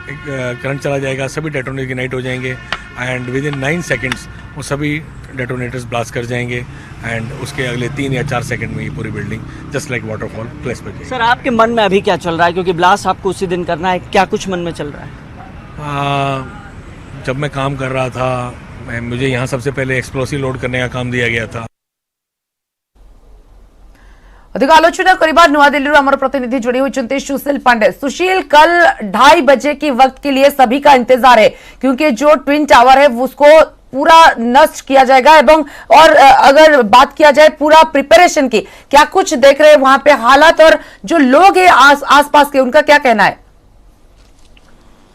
करंट चला जाएगा सभी डेटोनेट इग्नाइट हो जाएंगे एंड विद इन 9 सेकेंड्स वो सभी डेटोनेटर्स ब्लास्ट कर जाएंगे एंड उसके अगले 3 या 4 सेकंड में ये पूरी building just like waterfall place पर जाएगी। सर आपके मन में अभी क्या चल रहा है, क्योंकि ब्लास्ट आपको उसी दिन करना है, क्या कुछ मन में चल रहा है? जब मैं काम कर रहा था मुझे यहाँ सबसे पहले एक्सप्लोसिव लोड करने का काम दिया गया था। अधिक आलोचना करिबार नुआदिल्ली हमारे प्रतिनिधि जुड़े होते सुशील पांडे। सुशील, कल 2:30 बजे की वक्त के लिए सभी का इंतजार है क्योंकि जो ट्विन टावर है उसको पूरा नष्ट किया जाएगा एवं और अगर बात किया जाए पूरा प्रिपरेशन की, क्या कुछ देख रहे हैं वहां पे हालात और जो लोग हैं आसपास के उनका क्या कहना है?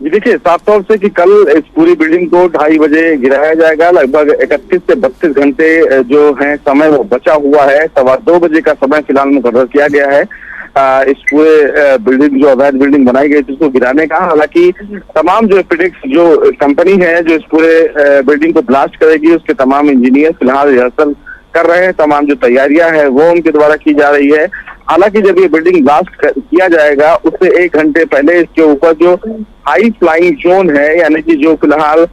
जी देखिए, साफ तौर से कि कल इस पूरी बिल्डिंग को 2:30 बजे गिराया जाएगा। लगभग 31 से 32 घंटे जो है समय वो बचा हुआ है। 2:15 बजे का समय फिलहाल मुकर्रर किया गया है इस पूरे बिल्डिंग जो अवैध बिल्डिंग बनाई गई थी उसको गिराने का। हालांकि तमाम जो प्रोजेक्ट जो कंपनी है जो इस पूरे बिल्डिंग को ब्लास्ट करेगी उसके तमाम इंजीनियर फिलहाल रिहर्सल कर रहे हैं। तमाम जो तैयारियां हैं वो उनके द्वारा की जा रही है। हालांकि जब ये बिल्डिंग ब्लास्ट किया जाएगा उससे 1 घंटे पहले इसके ऊपर जो हाई फ्लाइंग जोन है यानी कि जो फिलहाल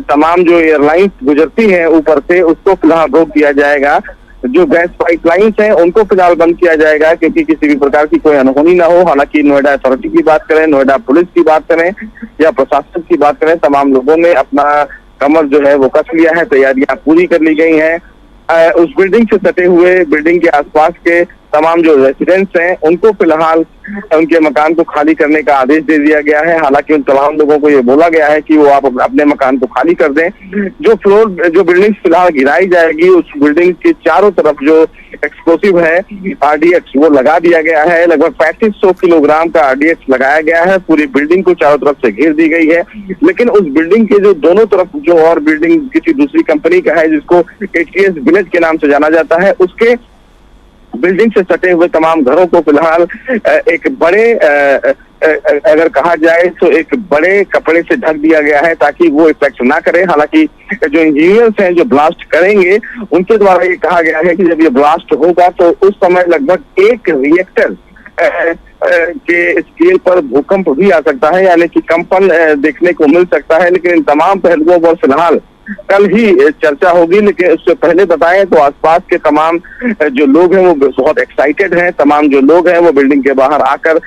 तमाम जो एयरलाइंस गुजरती हैं ऊपर से उसको फिलहाल रोक दिया जाएगा। जो गैस पाइपलाइंस हैं उनको फिलहाल बंद किया जाएगा क्योंकि किसी भी प्रकार की कोई अनहोनी ना हो। हालांकि नोएडा अथॉरिटी की बात करें, नोएडा पुलिस की बात करें या प्रशासन की बात करें, तमाम लोगों ने अपना कमर जो है वो कस लिया है, तैयारियां पूरी कर ली गई हैं। उस बिल्डिंग से सटे हुए बिल्डिंग के आसपास के तमाम जो रेसिडेंट्स हैं उनको फिलहाल उनके मकान को खाली करने का आदेश दे दिया गया है। हालांकि उन तमाम लोगों को ये बोला गया है कि वो आप अपने मकान को खाली कर दें। जो बिल्डिंग फिलहाल गिराई जाएगी उस बिल्डिंग के चारों तरफ जो एक्सप्लोसिव है RDX वो लगा दिया गया है। लगभग 3500 किलोग्राम का RDX लगाया गया है। पूरी बिल्डिंग को चारों तरफ से घेर दी गई है। लेकिन उस बिल्डिंग के जो दोनों तरफ जो और बिल्डिंग किसी दूसरी कंपनी का है जिसको ATS विलेज के नाम से जाना जाता है उसके बिल्डिंग से सटे हुए तमाम घरों को फिलहाल एक बड़े अगर कहा जाए तो एक बड़े कपड़े से ढक दिया गया है ताकि वो इफेक्ट ना करे। हालांकि जो इंजीनियर्स हैं जो ब्लास्ट करेंगे उनके द्वारा ये कहा गया है कि जब ये ब्लास्ट होगा तो उस समय लगभग 1 रिएक्टर के स्केल पर भूकंप भी आ सकता है यानी कि कंपन देखने को मिल सकता है। लेकिन इन तमाम पहलुओं पर फिलहाल कल ही चर्चा होगी। लेकिन उससे पहले बताएं तो आसपास के तमाम जो लोग हैं वो बहुत एक्साइटेड हैं। तमाम जो लोग हैं वो बिल्डिंग के बाहर आकर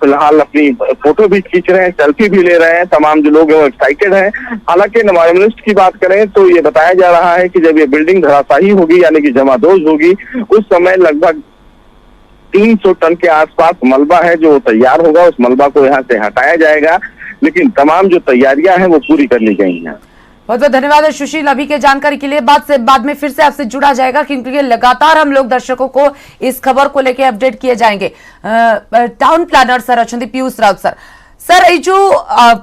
फिलहाल अपनी फोटो भी खींच रहे हैं, सेल्फी भी ले रहे हैं। तमाम जो लोग हैं वो एक्साइटेड हैं। हालांकि एनवायरमेंटलिस्ट की बात करें तो ये बताया जा रहा है कि जब ये बिल्डिंग धराशायी होगी यानी कि जमादोज होगी उस समय लगभग 300 टन के आसपास मलबा है जो तैयार होगा। उस मलबा को यहाँ से हटाया जाएगा। लेकिन तमाम जो तैयारियां हैं वो पूरी कर ली गई हैं। बहुत बहुत धन्यवाद सुशील। अभी के जानकारी के लिए बाद में फिर से आपसे जुड़ा जाएगा क्योंकि लगातार हम लोग दर्शकों को इस खबर को लेकर अपडेट किए जाएंगे। टाउन प्लानर सर अच्छा पीयूष राउत सर ये जो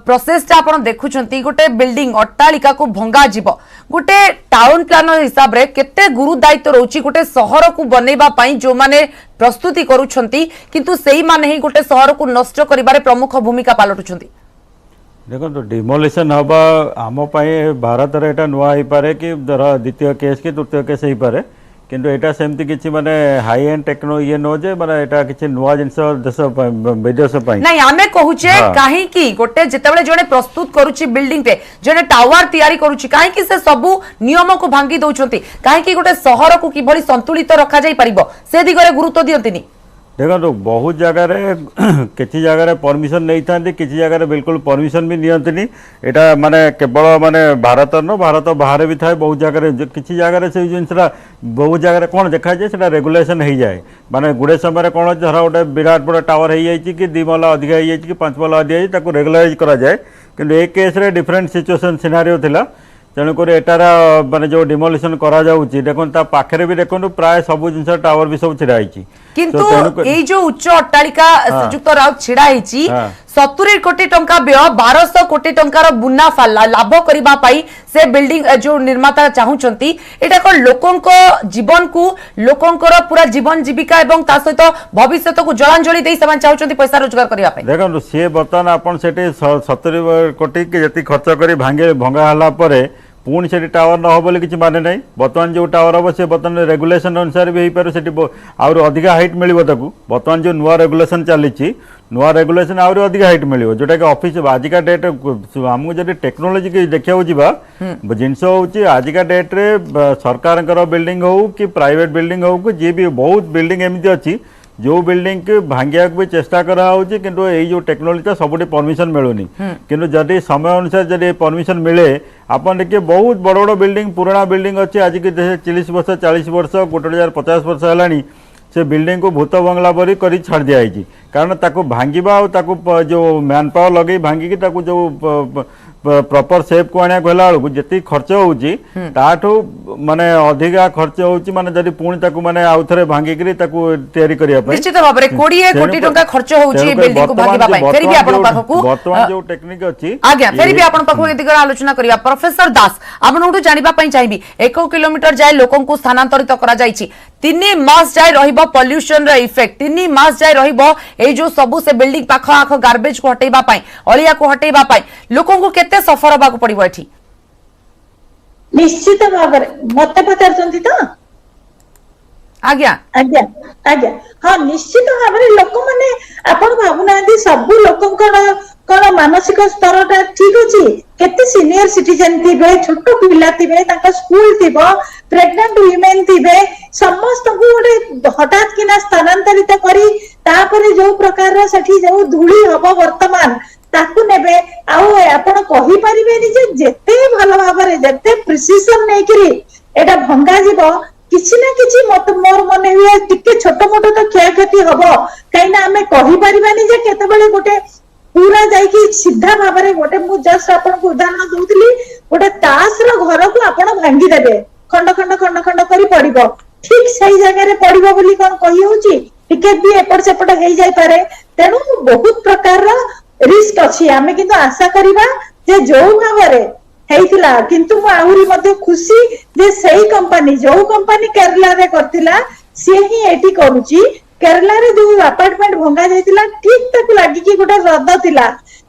प्रोसेस आप देखुं गोटे बिल्डिंग अट्टालिका को भंगा जीव गोटे टाउन प्लानर हिसाब रे केते गुरु दायित्व रोची गोटे सहर को बनैबा पई जो माने प्रस्तुति करूछंती किंतु सेही माने ही गोटे सहर को नष्ट करिबारे प्रमुख भूमिका पालटुछंती। देखो डिमोलिशन हवा आम भारत में यहाँ नुआ हो पारे कि धर द्वितीय केस कि तृतीय केस हो पारे किंतु एटा सेमती किछि माने हाई एंड टेक्नो ये नो जे माने एटा किछि नुआ जिंस देश विदेश पई नहीं आमे कहूचे काहे कि गोटे जेतेबेले जने प्रस्तुत करूची बिल्डिंग टे जने टावर तयारी करूची काहे कि से सब नियम को भांगी दउचंती काहे कि गोटे शहर को किभली संतुलित रखा जाई परिबो से दिगरे गुरुत्व दियंतिनी। देखो बहुत जगह किसी जगह परमिशन नहीं था किसी जगह बिल्कुल परमिशन भी नियंत्रिनी यहाँ माने केवल माने भारत न भारत बाहर भी थाए बहुत जगह किसी जगह से जिनसा बहुत जगह कौन देखा जाए से रेगुलेशन हो जाए माने गुड़े समय कौन धर गोटे विराट बड़ा टावर हो जाए कि 2 महला अधिक हो जाए कि 5 महला अधिक हो रेगुलाइज करा जाए किंतु ए केस रे डिफरेंट सिचुएशन सिनारियो थिला तेणुक एटार माने जो डिमोलिशन करा जाउची देखो ता पाखरे भी देखो प्राय सब जिनस टावर भी सब छिड़ा होईची किंतु ए जो उच्च अट्टालिका श्रीजुक्त राउत छिड़ा होईची 70 कोटी टंका व्यय 1200 कोटी टंकार मुनाफा लाभ करिबा पाई से बिल्डिंग जो निर्माता चाहुचंती एटा को लोकंको जीवन को लोकंकर पूरा जीवन जीविका एवं ता सहित भविष्य को जलांजलि देई समान चाहुचंती पैसा रोजगार करिया पाई। देखो सी बर्तमान आपन सेठी 70 कोटी के जति खर्च करी भंगा हला परे पुणी से टावर न हो बोले किसी माने नहीं बर्तमान जो टावर हम से बर्तमान रेगुलेशन अनुसार भी हो पारे आहुरी अधिक हाइट मिल बर्तमान जो नुआ रेगुलेशन चली नुआ रेगुलेशन आहुरी अधिक हाइट मिल जोटा कि ऑफिस आजिका डेट आमको जब टेक्नोलोजी की देखा जिनस हूँ आजिका डेट रे सरकार बिल्डिंग हो कि प्राइवेट बिल्डिंग हो कि जी भी बहुत बिल्डिंग एमती अच्छी जो बिल्डिंग के भांगिया भी चेष्टा करा किंतु यही जो टेक्नोलोजी सबुठी परमिशन मिलूनी किंतु जदि समय अनुसार जदि परमिशन मिले आपन देखिए बहुत बड़ बड़ बिल्डिंग पुराना बिल्डिंग अच्छे आज की 30 वर्ष 40 वर्ष 50 वर्ष है से बिल्डिंग को भूत बंगला परी कर छाड़ दिखाई कारण ताको भांगिबा और ताको जो मैन पावर लगे भांगिकी ताको जो प्रॉपर सेफ को आने बेला जी खर्च होची माने अधिका खर्च होची माने जदि पुणी ताको माने आउ थरे भांगिकरी ताको तयारी करिया पई निश्चित भाव रे 20 कोटी टंका खर्च होची बिल्डिंग को भांगिबा पई फेर भी आपण पाखकू वर्तमान जो टेक्निक अछि आज्ञा फेर भी आपण पाखकू एदिगर आलोचना करिया प्रोफेसर दास आपनठू जानिबा पई चाहिबी 1 किलोमीटर जाय लोकन को स्थानांतरित करा जायछि 3 मास जाय रहिबो पोल्यूशन रे इफेक्ट 3 मास जाय रहिबो ए जो सबु से बिल्डिंग पाख आख गार्बेज को हटेबा पई अलिया को हटेबा पई लोकन को केते सफर होबाक पड़िबो एठी निश्चित भाव मत पचार तो आज्ञा आज्ञा आज्ञा हाँ निश्चित भाव लोक मैंने आपण भावुना सबू लोक कौन मानसिक स्तर टा ठीक अच्छी केते सीनियर सिटीजन थे छोट पिला थे स्कूल थी प्रेग्नेंट वुमेन थे समस्त को गोटे हठात किना स्थानांतरित करी तापर जो प्रकार सेठी जो धूली हब वर्तमान ताकू नेबे आउ आपण कहि परिबेनी जे जेते भलो भाबरे जेते प्रिसिजन नै करी एटा भंगा जीवो किछि ना किछि मत मोर मने हुए टिके छोट मोट तो क्षयक्षति हबो काइना हमें कहि परिबानी जे केते बेले गोटे पूरा जाई कि सीधा भाबरे गोटे मु जस्ट आपण को उदाहरण दउतली गोटे तास रो घर को आपण भांगी देबे खंड खंड खंड खंड करी पड़िबो ठीक सही जगह रे पड़िबो बोली कोन कहि होउची टिके भी एपट सेपट हेई जाई पारे तेनु बहुत प्रकार रो रिस्क अच्छी आमे किंतु आशा करिबा जे जो भाबरे हेइतिला किंतु मु आहुरी मध्ये खुशी जे सही कंपनी जो कंपनी केरला रे करथिला से ही एटी करूची केरला रे जो अपार्टमेंट भंगा जायतिला ठीक तक लागी कि गोटे रद थिला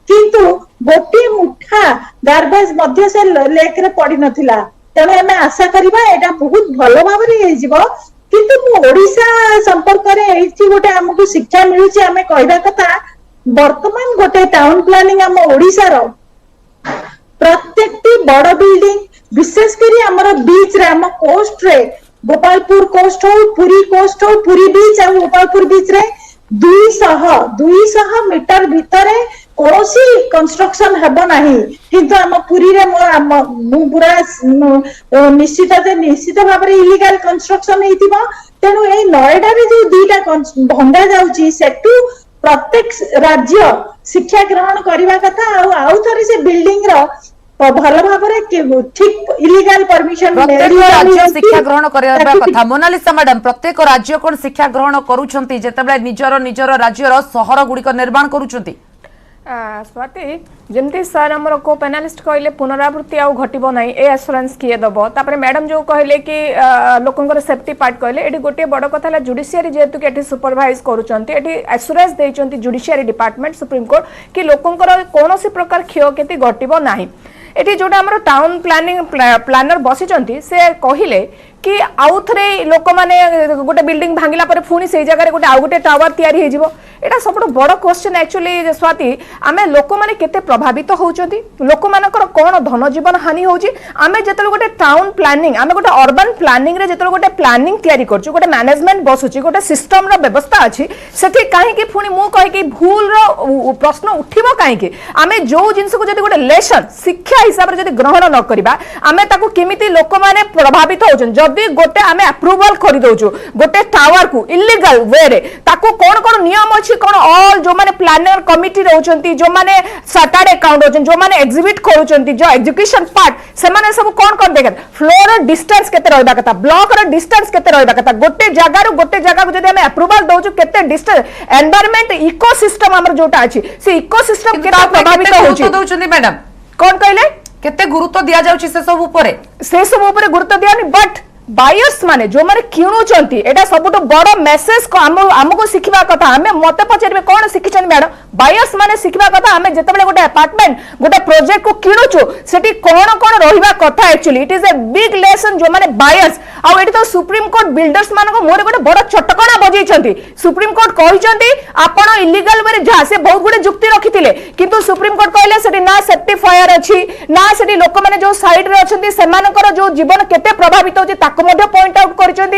किंतु गोटे मुठा गार्बेज मध्ये से लेक रे पड़ी नथिला तेणु आमे आशा करिबा एटा बहुत भलो भाबरे हे जिवो किंतु मु ओडिसा संपर्क रे एठी गोटे हमकु शिक्षा मिलुची आमे कहबा कथा वर्तमान गोटे टाउन प्लानिंग आम ओडिसा रो प्रत्येक बड़ बिल्डिंग विशेष करी हमर बीच रे हम कोस्ट रे गोपालपुर कोस्ट हो पुरी बीच आ गोपालपुर बीच रे 200 मीटर भितरे कोसी कंस्ट्रक्शन हेबो नाही किंतु हम पुरी रे मु पूरा निश्चित भाव रे इलीगल कंस्ट्रक्शन हेतिबो तेनु ए नोएडा रे जो दीटा भंगा जाउची सेटू प्रत्येक राज्य शिक्षा ग्रहण करने कथा आउ थरे से बिल्डिंग रो भल भाव ठीक इलीगल परमिशन राज्य शिक्षा ग्रहण करबा कथा मोनालिसा मैडम प्रत्येक राज्य कोन शिक्षा ग्रहण करूछंती जेतेबे निजर राज्यर शहर गुडी निर्माण करूछंती स्वाति जमती सर आमर को पैनालिस्ट कहले पुनरावृत्ति आउ घटबो नाही ए एश्योरेंस किए दबो तापर मैडम जो कहले कि लोकंकर सेफ्टी पार्ट कहले एटी गोटे बड़ कथा जुडिशियरी जेतु के एटी सुपरवाइज करूचंती एटी एश्योरेंस देइचंती जुडिशियरी डिपार्टमेंट सुप्रीम कोर्ट कि लोकंकर कोनोसी प्रकार क्षयक्षति घटबो नाही एटी जोटा हमर टाउन प्लानिंग प्लानर बसिचंती से कहिले कि आउ थरे लोक माने गोटे बिल्डिंग भांगिला पर पुणी से जगह गोटे आउ गोटे टावर तैयारी हे जिवो एटा सब बड़ क्वेश्चन एक्चुअली स्वाति आमे लोक माने केते प्रभावित होउचंती लोक मानकर कोन धन जीवन हानि होउची आमे जेतल गोटे टाउन प्लानिंग आमे गोटे अर्बन प्लानिंग रे जेतल गोटे प्लानिंग तैयारी करछु गोटे मैनेजमेंट बसुची गोटे सिस्टम रो व्यवस्था अछि सेठी काहे कि पुणी मु कहि कि भूल रो प्रश्न उठिबो काहे कि आमे जो जिंस को जदी गोटे लेसन शिक्षा हिसाब रे जदी ग्रहण न करबा आमे ताको केमिति लोक माने प्रभावित होउचन जदी गोटे आमे अप्रूवल करि दोछु गोटे टावर को इलीगल वे रे ताको कोन कोन नियम अछि कोन ऑल जो माने प्लानर कमिटी रहउचंती जो माने चार्टर्ड अकाउंट होचन जो माने एग्जीक्यूट करूचंती जो एजुकेशन पार्ट से माने सब कोन देख फ्लोर डिस्टेंस केते रहबा कथा ब्लॉक रो डिस्टेंस केते रहबा कथा गोटे जगह को जदी आमे अप्रूवल दोछु केते डिस्टेंस एनवायरनमेंट इकोसिस्टम हमर जोटा अछि से इकोसिस्टम केते प्रभावित होउची दोचंती मैडम कोन कहले केते गुरुत्व दिया जाउची से सब ऊपर गुरुत्व दियानी बट बायर्स माने जो माने किणुचंती एटा सबुठ बड़ मेसेज को हमको शिखिबा कथा हमें मते पचारे कौन शिखिछन मैडम बायर्स माने शिखिबा कथा हमें जेतेबेले गोटे अपार्टमेंट गोटे प्रोजेक्ट को किणुचु सेठी कोन कोन रहिबा कथा actually it is a big lesson जो माने बायर्स आ एटी तो सुप्रीम कोर्ट बिल्डर्स मान को मोर गोटे बड़ चटकणा बजैछंती सुप्रीम कोर्ट कहिछंती आपण इलीगल वे जहा से बहुत गुडे जुक्ति रखिथिले किंतु सुप्रीम कोर्ट कहले सेठी ना सेफ्टी फायर अछि ना सेठी लोक माने जो साइड रे अछंती सेमानकर जो जीवन केते प्रभावित होछि ताको मध्ये पॉइंट आउट करिसंती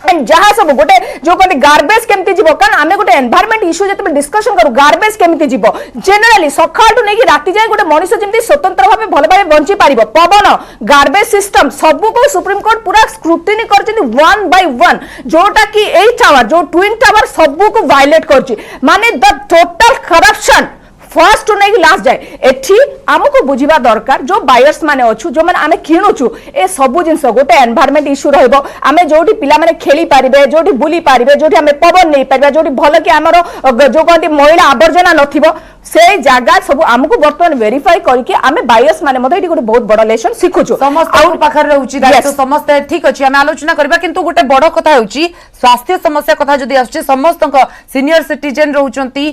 एंड जहां सब गोटे जो कहते गार्बेज केमती जीवो कारण आमे गोटे एनवायरनमेंट इश्यू जते डिस्कशन करू गार्बेज केमती जीवो जनरली सकाळटू नै कि राति जाय गोटे मनुष्य जेमती स्वतंत्र भाबे भल भाबे बंची पारिबो पवन गार्बेज सिस्टम सबु को सुप्रीम कोर्ट पूरा स्क्रूटिनी करछिन वन बाय वन जोटा कि एई टावर जो ट्विन टावर सबु को वायलेट करछि माने the total corruption first to नहीं लास्ट जाए एठी हमको बुझिबा दरकार जो बायर्स माने अछु जो माने आमे किणुचु ए सबु जिंस गोटे एनवायरनमेंट इश्यू रहइबो आमे जोठी पिला माने खेली पारिबे जोठी बुली पारिबे जोठी आमे पवन नै पारिबे जोठी भल कि हमर जो कहते महिला आवर्जना नथिबो से जगह सब हमको वर्तमान वेरीफाई करके आमे बायर्स माने मते एठी गोटे बहुत बड़ लेसन सिखुछु समस्त पाखर रहउची दायित्व समस्त ठीक अछि आमे आलोचना करबा किंतु गोटे बड़ कथा होउची स्वास्थ्य समस्या कथा जदी आछे समस्त सीनियर सिटीजन रहउचंती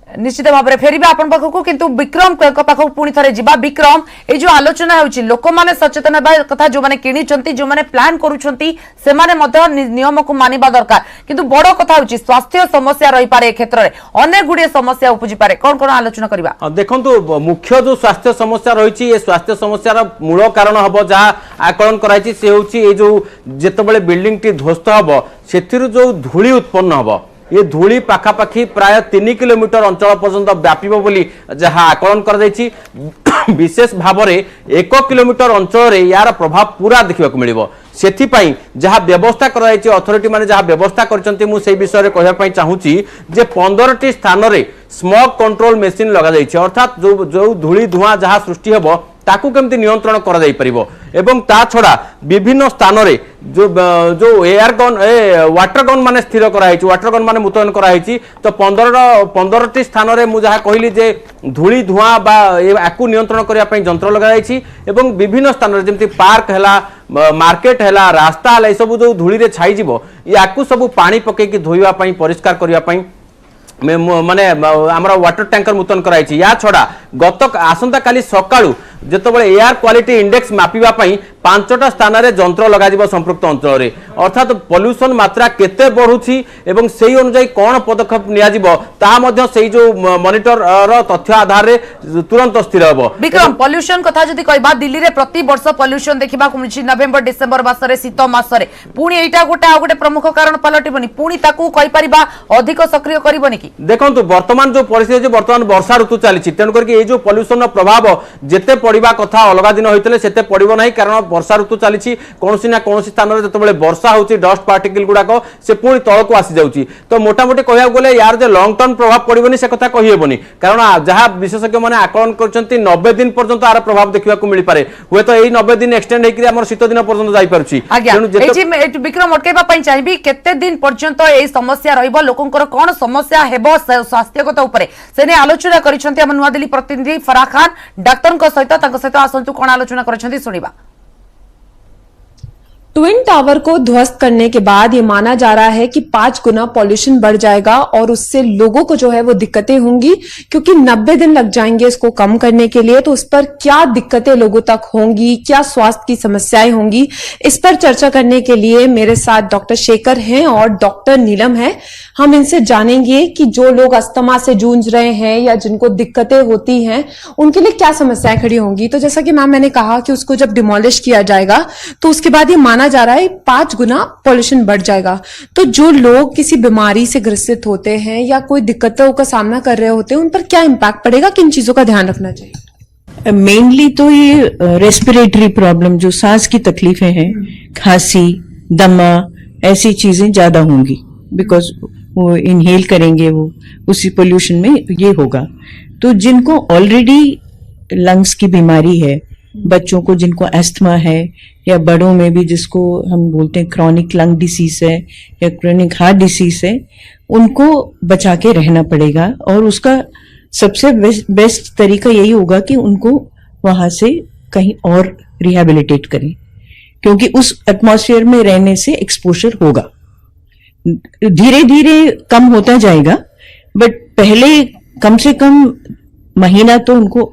निश्चित भाव में फेरबा आपण पाखकू किंतु विक्रम पाखक पुणी थरे जिबा विक्रम ए जो आलोचना होउची लोक माने सचेतन हेबा कथा जो माने किणिचंती जो माने प्लान करूचंती से माने मध्य नियम को मानिबा दरकार किंतु बड़ कथा होउची स्वास्थ्य समस्या रही पारे क्षेत्र रे अनेक गुडी समस्या उपजी पारे कोन कोन आलोचना करबा देखंतु मुख्य जो स्वास्थ्य समस्या रही ए स्वास्थ्य समस्यार मूल कारण हबो जहा आकलन कराइची से होउची ए जो जेतबेले बिल्डिंग टी ध्वस्त हबो सेथिरु जो धूली उत्पन्न हबो ये धूली पाखापाखि प्राय 3 किलोमीटर अंचल पर्यंत व्यापीबो बोली जहा आकलन कर दैछि विशेष भाव में 1 किलोमीटर अंचल रे यार प्रभाव पूरा देखा मिलिबो सेथि पई जहा व्यवस्था कराइछि अथॉरिटी माने जहा व्यवस्था करचंती मु सेही विषय रे कहया पई चाहूची जे 15 टी स्थान रे स्मोक कंट्रोल मशीन लगा दैछि अर्थात जो धूली धुआं जहा सृष्टि हेबो ताकू केमती नियंत्रण करा जाई परिबो एवं ता छड़ा विभिन्न स्थान रे जो एयर गन वाटर गन माने स्थिर करा हिची वाटर गन माने मुतयन करा हिची तो 15 टी स्थान रे मु जहा कहली जे धूली धुआं बा आकू नियंत्रण करिया पई यंत्र लगा हिची एवं विभिन्न स्थान रे जेमती पार्क हैला मार्केट हैला रास्ता हैला सब जो धूली रे छाई जिवो याकू सब पानी पके की धोइबा पई परिष्कार करिया पई माने हमरा वाटर टैंकर मुतन कराइछि या छड़ा गत आसंता काली सकाळू जेतबेले एयर क्वालिटी इंडेक्स मापिबा पई 5टा स्थान रे यंत्र लगा जिवो संपृक्त अंचल रे अर्थात पोल्यूशन मात्रा केते बढ़ुछि एवं सेही अनुसार कोन पदक्षेप निया जिवो ता मध्ये सेही जो मॉनिटर रो तथ्य आधार रे तुरंत स्थिर हबो विक्रम पोल्यूशन कथा जदी कहबा दिल्ली रे प्रति वर्ष पोल्यूशन देखिबा को मिछि नवेम्बर डिसेंबर मास रे शीत मास रे पुणी एटा गोटे प्रमुख कारण पलटिबनी पुणी ताकू कहि परिबा अधिक सक्रिय करबनी कि देखंतु वर्तमान जो परिस्थिति वर्तमान वर्षा ऋतु चली तेणु करके जो पॉल्यूशन रो प्रभाव जेते पड़िबा कथा अलग दिन होइतले सेते पड़िबो नाही कारण वर्षा ऋतु चली कोनोसी ना कोनोसी स्थान रे जतबेले वर्षा होउची डस्ट पार्टिकल गुडाको से पुणी तळको आसी जाउची तो मोटा मोटी कहया गले यार जे लॉन्ग टर्म प्रभाव पड़िबोनी से कथा कहि हेबोनी कारण जहा विशेषज्ञ माने आकलन करचंती 90 दिन पर्यंत आर प्रभाव देखिबा को मिली पारे हुए तो एई 90 दिन एक्सटेंड हेकि हमर शीत दिन पर्यंत जाई परछि तेणु विक्रम अटकेबा पई चाहिबी केते दिन पर्यंत एई समस्या रहइबो लोकंकर कोन समस्या हेबो स्वास्थ्यगत उपरे सेने आलोचना करिसंती हम नुआ दिल्ली प्रतिनिधि फराह खान डाक्टर को सहित आसंतु कोन आलोचना करछंती सुनिबा ट्विन टावर को ध्वस्त करने के बाद ये माना जा रहा है कि 5 गुना पॉल्यूशन बढ़ जाएगा और उससे लोगों को जो है वो दिक्कतें होंगी क्योंकि 90 दिन लग जाएंगे इसको कम करने के लिए। तो उस पर क्या दिक्कतें लोगों तक होंगी, क्या स्वास्थ्य की समस्याएं होंगी, इस पर चर्चा करने के लिए मेरे साथ डॉक्टर शेखर हैं और डॉक्टर नीलम है। हम इनसे जानेंगे कि जो लोग अस्थमा से जूझ रहे हैं या जिनको दिक्कतें होती हैं उनके लिए क्या समस्याएं खड़ी होंगी। तो जैसा कि मैम मैंने कहा कि उसको जब डिमोलिश किया जाएगा तो उसके बाद ये माना जा रहा है 5 गुना पॉल्यूशन बढ़ जाएगा। तो जो लोग किसी बीमारी से ग्रसित होते हैं या कोई दिक्कतों का सामना कर रहे होते हैं उन पर क्या इम्पैक्ट पड़ेगा, किन चीजों का ध्यान रखना चाहिए? मेनली तो ये रेस्पिरेटरी प्रॉब्लम जो सांस की तकलीफें हैं, खांसी, दमा, ऐसी चीजें ज्यादा होंगी बिकॉज वो इनहेल करेंगे, वो उसी पोल्यूशन में ये होगा। तो जिनको ऑलरेडी लंग्स की बीमारी है, बच्चों को जिनको अस्थमा है या बड़ों में भी जिसको हम बोलते हैं क्रॉनिक लंग डिसीज है या क्रॉनिक हार्ट डिसीज है, उनको बचा के रहना पड़ेगा। और उसका सबसे बेस्ट तरीका यही होगा कि उनको वहां से कहीं और रिहेबिलिटेट करें। क्योंकि उस एटमॉस्फेयर में रहने से एक्सपोजर होगा। धीरे धीरे कम होता जाएगा, बट पहले कम से कम महीना तो उनको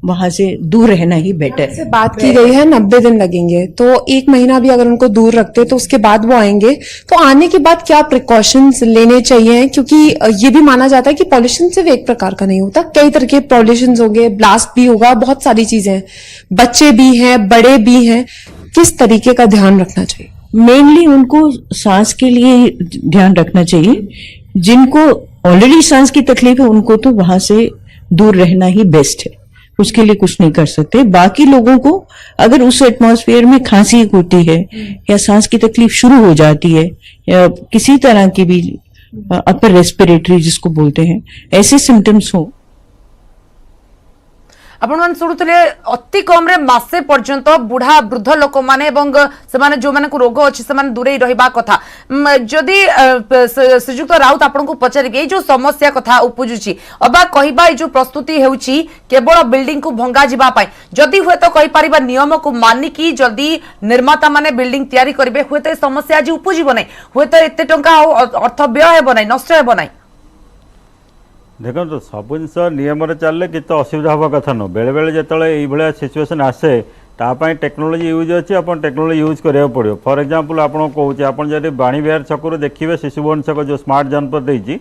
वहां से दूर रहना ही बेटर है। बात की गई है 90 दिन लगेंगे, तो 1 महीना भी अगर उनको दूर रखते तो उसके बाद वो आएंगे, तो आने के बाद क्या प्रिकॉशंस लेने चाहिए? क्योंकि ये भी माना जाता है कि पॉल्यूशन सिर्फ एक प्रकार का नहीं होता, कई तरह के पॉल्यूशन होंगे, ब्लास्ट भी होगा, बहुत सारी चीजें हैं, बच्चे भी हैं, बड़े भी हैं। किस तरीके का ध्यान रखना चाहिए? मेनली उनको सांस के लिए ध्यान रखना चाहिए। जिनको ऑलरेडी सांस की तकलीफ है उनको तो वहां से दूर रहना ही बेस्ट है, उसके लिए कुछ नहीं कर सकते। बाकी लोगों को अगर उस एटमॉस्फेयर में खांसी होती है या सांस की तकलीफ शुरू हो जाती है या किसी तरह की भी अपर रेस्पिरेटरी जिसको बोलते हैं, ऐसे सिम्टम्स हो, आपण शुणुले अति कम रे मासे पर्यंत बुढ़ा वृद्ध लोक माने एवं सेमाने जो माने को रोग अछि सेमाने दूरे रहिबा कथा। जदि श्रीजुक्त राउत आपन को पचारि जो समस्या कथा उपजुची अबा कहिबा जो प्रस्तुति हेउची केवल बिल्डिंग को भंगा जिबा पाई, जदि हुए तो कहि परिबा नियम को मानि की जदि निर्माता माने बिल्डिंग तयारी करिवे हुए तो समस्या आज उपजिबो नै, हुए तो एते टंका अर्थ व्यय हेबो नै, नष्ट हेबो नै। देखो तो सब जिनस नियम चलले कि तो असुविधा हवा कथा न, बेले बेले जिते ये सिचुएशन आसे तापाई टेक्नोलोजी यूज अच्छी, आप टेक्नोलोजी यूज करा पड़ो। फॉर एग्जांपल आपको कहूँ आप जब बाणी विहार छकु देखिए शिशुभवन छक जो स्मार्ट जनपद देती,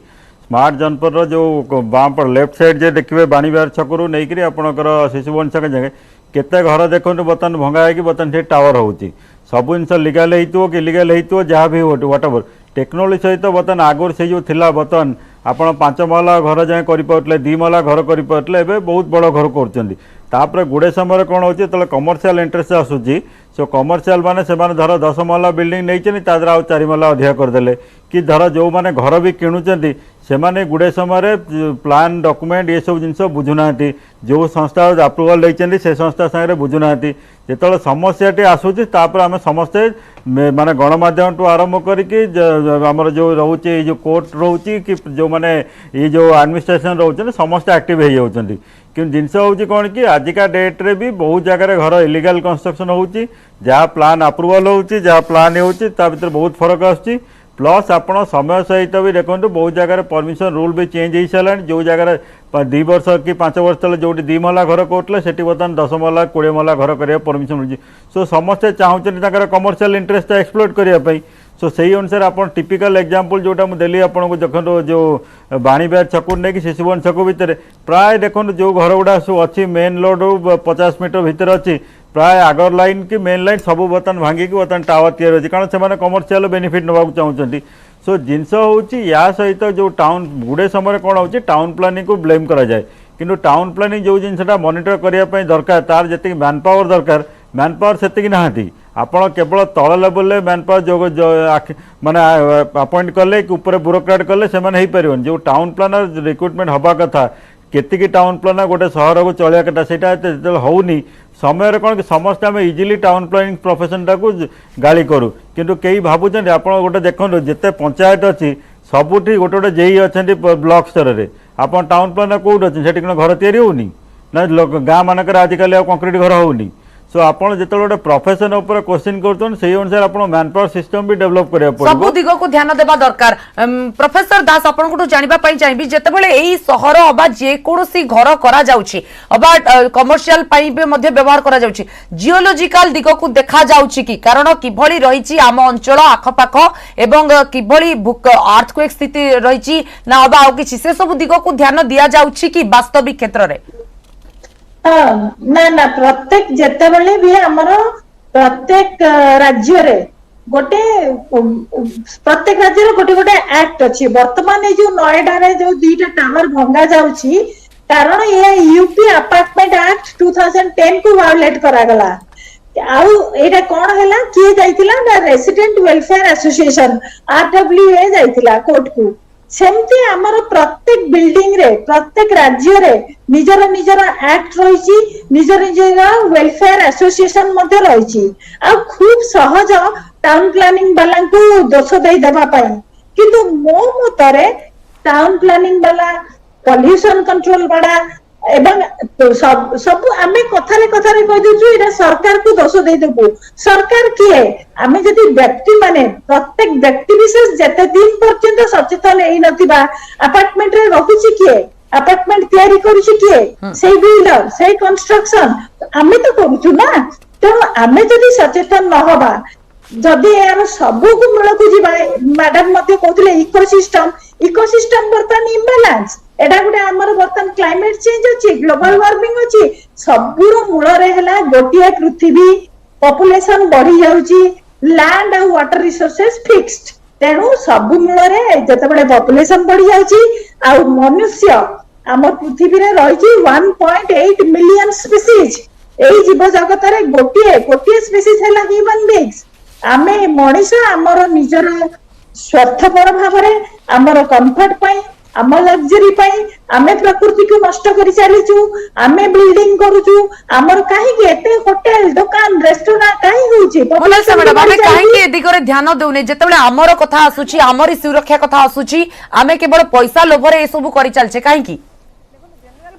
स्मार्ट जनपद जो बाम पर लेफ्ट साइड जे देखिए बाणी विहार छकु नहीं आपंकर शिशुभवन छक जगह केते घर देखो बर्तमान भंगा है कि बर्तमान से टावर होची, सब जिन लीगल हो कि इलीगल हो जहाँ भी व्हाट एवर टेक्नोलोजी सहित बर्तमान आगुरी से जो थिला बर्तमान आपण 5 महला घर जाए करें, 2 महला घर करें, बहुत बड़ घर कर गुड़े समय कौन हो कमर्शियल इंटरेस्ट आसूसी, सो कमर्शियल माने से धर 10 महला बिल्डिंग नहीं तादर आउ 4 महला अधिक करदे कि धर जो मैंने घर भी किणुचंती से माने गुड़े समय प्लान डॉक्यूमेंट ये सब जिनस बुझुना, जो संस्था अप्रूवल लेते से संस्था सागर बुझुना, जो समस्याटी आसूसी आम समस्ते माने गणमाध्यम टू आरंभ करके आमर जो रोचे जो कोर्ट रोचे कि जो माने ये जो एडमिनिस्ट्रेशन रोचे समस्त एक्टिव हो जाती, कि जिनस हूँ कौन कि आजिका डेट्रे भी बहुत जगह घर इलीगल कंस्ट्रक्शन होची, जहाँ प्लान अप्रूवल होची, जहाँ प्लान होची ता भीतर बहुत फरक आसुची। प्लस आप समय सहित भी देखो बहुत जगह परमिशन रूल भी चेंज हो सारा, जो जगह 2 वर्ष कि 5 वर्ष तले जो 2 महला घर करुले से बर्तमान 10 महला 20 महला घर करने परमिशन मिली। सो समस्ते चाहूँ कमर्शियल इंटरेस्ट एक्सप्लोर करने, सो से अनुसार आप टिपिकल एग्जांपल जोटा मुझे देली आपको देखो जो बाणी विहार छकु नहीं कि शिशुभवन छक भितर प्राय देखो जो घर गुड़ा सब अच्छी मेन रोड 50 मीटर भितर अच्छी प्राय आगर लाइन कि मेन लाइन सब बर्तमान भांगिकी बर्तमान टावर तैयार होती, कारण से कमर्शियल बेनिफिट नाक चाहते। सो जिनस हूँ या सहित जो टाउन गुड़े समय कौन हो टाउन प्लानिंग को ब्लेम करा जाए, किंतु टाउन प्लानिंग जो जिनसा मॉनिटर करने दरकार तार जी मैन पावर दरकार मैन पावर से नहांती, आपण केवल तल लेवल मैन पावर जो माने अपॉइंट कले कि ऊपर ब्यूरोक्राट कले से माने पारन, जो टाउन प्लानर रिक्रुटमेंट हवा कथा केतिकी टाउन प्लानर गोटे सहर को चलिया कथा से होनी समय कौन कि समस्त आम इजिली टाउन प्लानिंग प्रोफेशन टाक गाड़ी करूँ, किंतु कई भावुं आप गोटे देखो जिते पंचायत अच्छी सबुठी गोटे गोटे जेई अच्छा ब्लॉक स्तर में आप टाउन प्लानर कौट अच्छे से घर तैयारी होनी ना गाँ मानक आजिकल कंक्रीट घर होनी। सो आपण जो गोटे प्रोफेशन ऊपर क्वेश्चन करते से अनुसार आप मैन पावर सिस्टम भी डेवलप करिया पड़ो, सब दिग को ध्यान देबा दरकार। प्रोफेसर दास आपण को जानिबा पई चाहिबी जेतेबेले एई सहर अबा जे कोनोसी घर करा जाउची अबा कमर्शियल पई बे मध्ये व्यवहार करा जाउची, जियोलॉजिकल दिग को देखा जाउची कि कारण किभली रहिची आम अंचल आखपाख एवं किभली अर्थक्वेक स्थिति रहिची ना अबा आ किछि से सब दिग को ध्यान दिया जाउची कि वास्तविक क्षेत्र रे? ना ना प्रत्येक जेतेबेले भी हमर प्रत्येक राज्य रे गोटे प्रत्येक राज्य रे गोटे गोटे एक्ट अछि। वर्तमान ए जो नोएडा रे जो 2टा टावर भंगा जाउची कारण ये यूपी अपार्टमेंट एक्ट 2010 को वायोलेट करा गला। आउ एटा कोन हैला किए जाइतिला ना रेसिडेंट वेलफेयर एसोसिएशन आरडब्ल्यूए जाइतिला कोर्ट को। सेमती आमर प्रत्येक बिल्डिंग रे प्रत्येक राज्य रे निजर निजर एक्ट रही, निजर निजर वेलफेयर एसोसिएशन मध्य रही। आ खूब सहज टाउन प्लानिंग वाला को दोष दे देबा पाई, किंतु मो मतरे टाउन प्लानिंग वाला पॉल्यूशन कंट्रोल वाला एवं सब आमे कथारे कथारे कह देछु एटा सरकार को दोष दे देबु सरकार किए आमे जदि व्यक्ति माने प्रत्येक व्यक्ति विशेष जते दिन पर्यंत सचेतन एई नथिबा अपार्टमेंट रे रहुची किए अपार्टमेंट तैयारी करूची किए सेई बिल्डर सेई कंस्ट्रक्शन आमे तो करूछु ना तेणु आमे जदि सचेतन न हबा जदि यार सबु को मूल को जीवा मैडम मते कहथिले इकोसिस्टम बर्तन इम्बैलेंस एटा गुटे हमर बर्तन क्लाइमेट चेंज अछि ग्लोबल वार्मिंग अछि सबुर मूल रे हला गोटिया पृथ्वी पॉपुलेशन बढ़ी जाउची लैंड और वाटर रिसोर्सेस फिक्स्ड तेणु सबु मूल रे जते बडे पॉपुलेशन बढ़ी जाउची आ मनुष्य हमर पृथ्वी रे रहिची 1.8 मिलियन स्पीसीज एई जीव जगत रे गोटिए स्पीसीज हला ह्यूमन बीइंग्स आमे मनीष हमर निजर स्वार्थपर भावरे हमर कंफर्ट पई आम लग्जरी पई आमे प्रकृति को नष्ट करि चालिचु आमे बिल्डिंग करूचु हमर काहे के एते होटल दुकान रेस्टोरेंट काहे होची मोनालिसा मैडम आमे काहे के दिगरे ध्यान देउने जेतेबेले हमर कथा आसुची हमर सुरक्षा कथा आसुची आमे केवल पैसा लोभरे ए सब करि चलछे काहे की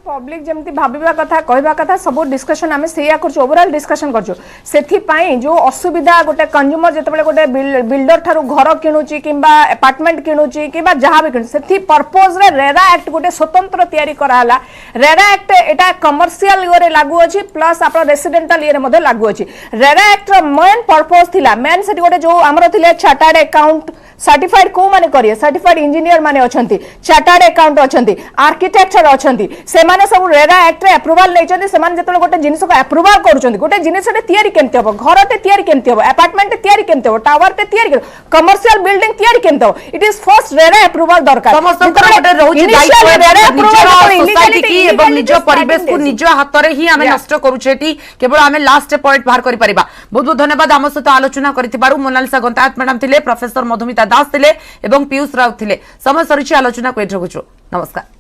पब्लिक जमती भाबिबा कथा कहबा कथा सब डिस्कशन आमे सेया करछु ओवरऑल डिस्कशन करछु सेथि पई जो असुविधा गोटे कंज्यूमर जेतेबेले गोटे बिल्डर थारु घर किनुची किबा अपार्टमेंट किनुची किबा जहां भी किनु सेथि पर्पस रे रेरा एक्ट गोटे स्वतंत्र तयारी कराला रेरा एक्ट एटा कमर्शियल रे लागू अछि प्लस आपन रेसिडेंटल रे मध्ये लागू अछि रेरा एक्ट रो मेन पर्पस थिला मेन सेति गोटे जो हमरो थिले चार्टर्ड अकाउंट सर्टिफाइड को माने करिए सर्टिफाइड इंजीनियर माने अछंती चार्टर्ड अकाउंट अछंती आर्किटेक्चर अछंती से माने सब रेरा एक्ट रे अप्रूवल नै छथि से माने जतले गोटे जिनिस को अप्रूवल करूछंती गोटे जिनिस रे तयारी केनते हो घर ते तयारी केनते हो अपार्टमेंट तयारी केनते हो टावर ते तयारी कमर्शियल बिल्डिंग तयारी केनते हो it is first RERA approval दरकार समस्त गोटे रहउची दायित्व सोसाइटी की एवं निज परिवेश को निज हाथ रे ही हमें नष्ट करूछेटी केवल हमें लास्ट पॉइंट बाहर करि परिबा बहुत बहुत धन्यवाद हम सहित आलोचना करथिबारु मोनालिसा गंतायत मैडम थिले प्रोफेसर मधुमिता दास थिले एवं पीयूष राउत थिले समय सरिछि आलोचना को एठकुछु नमस्कार।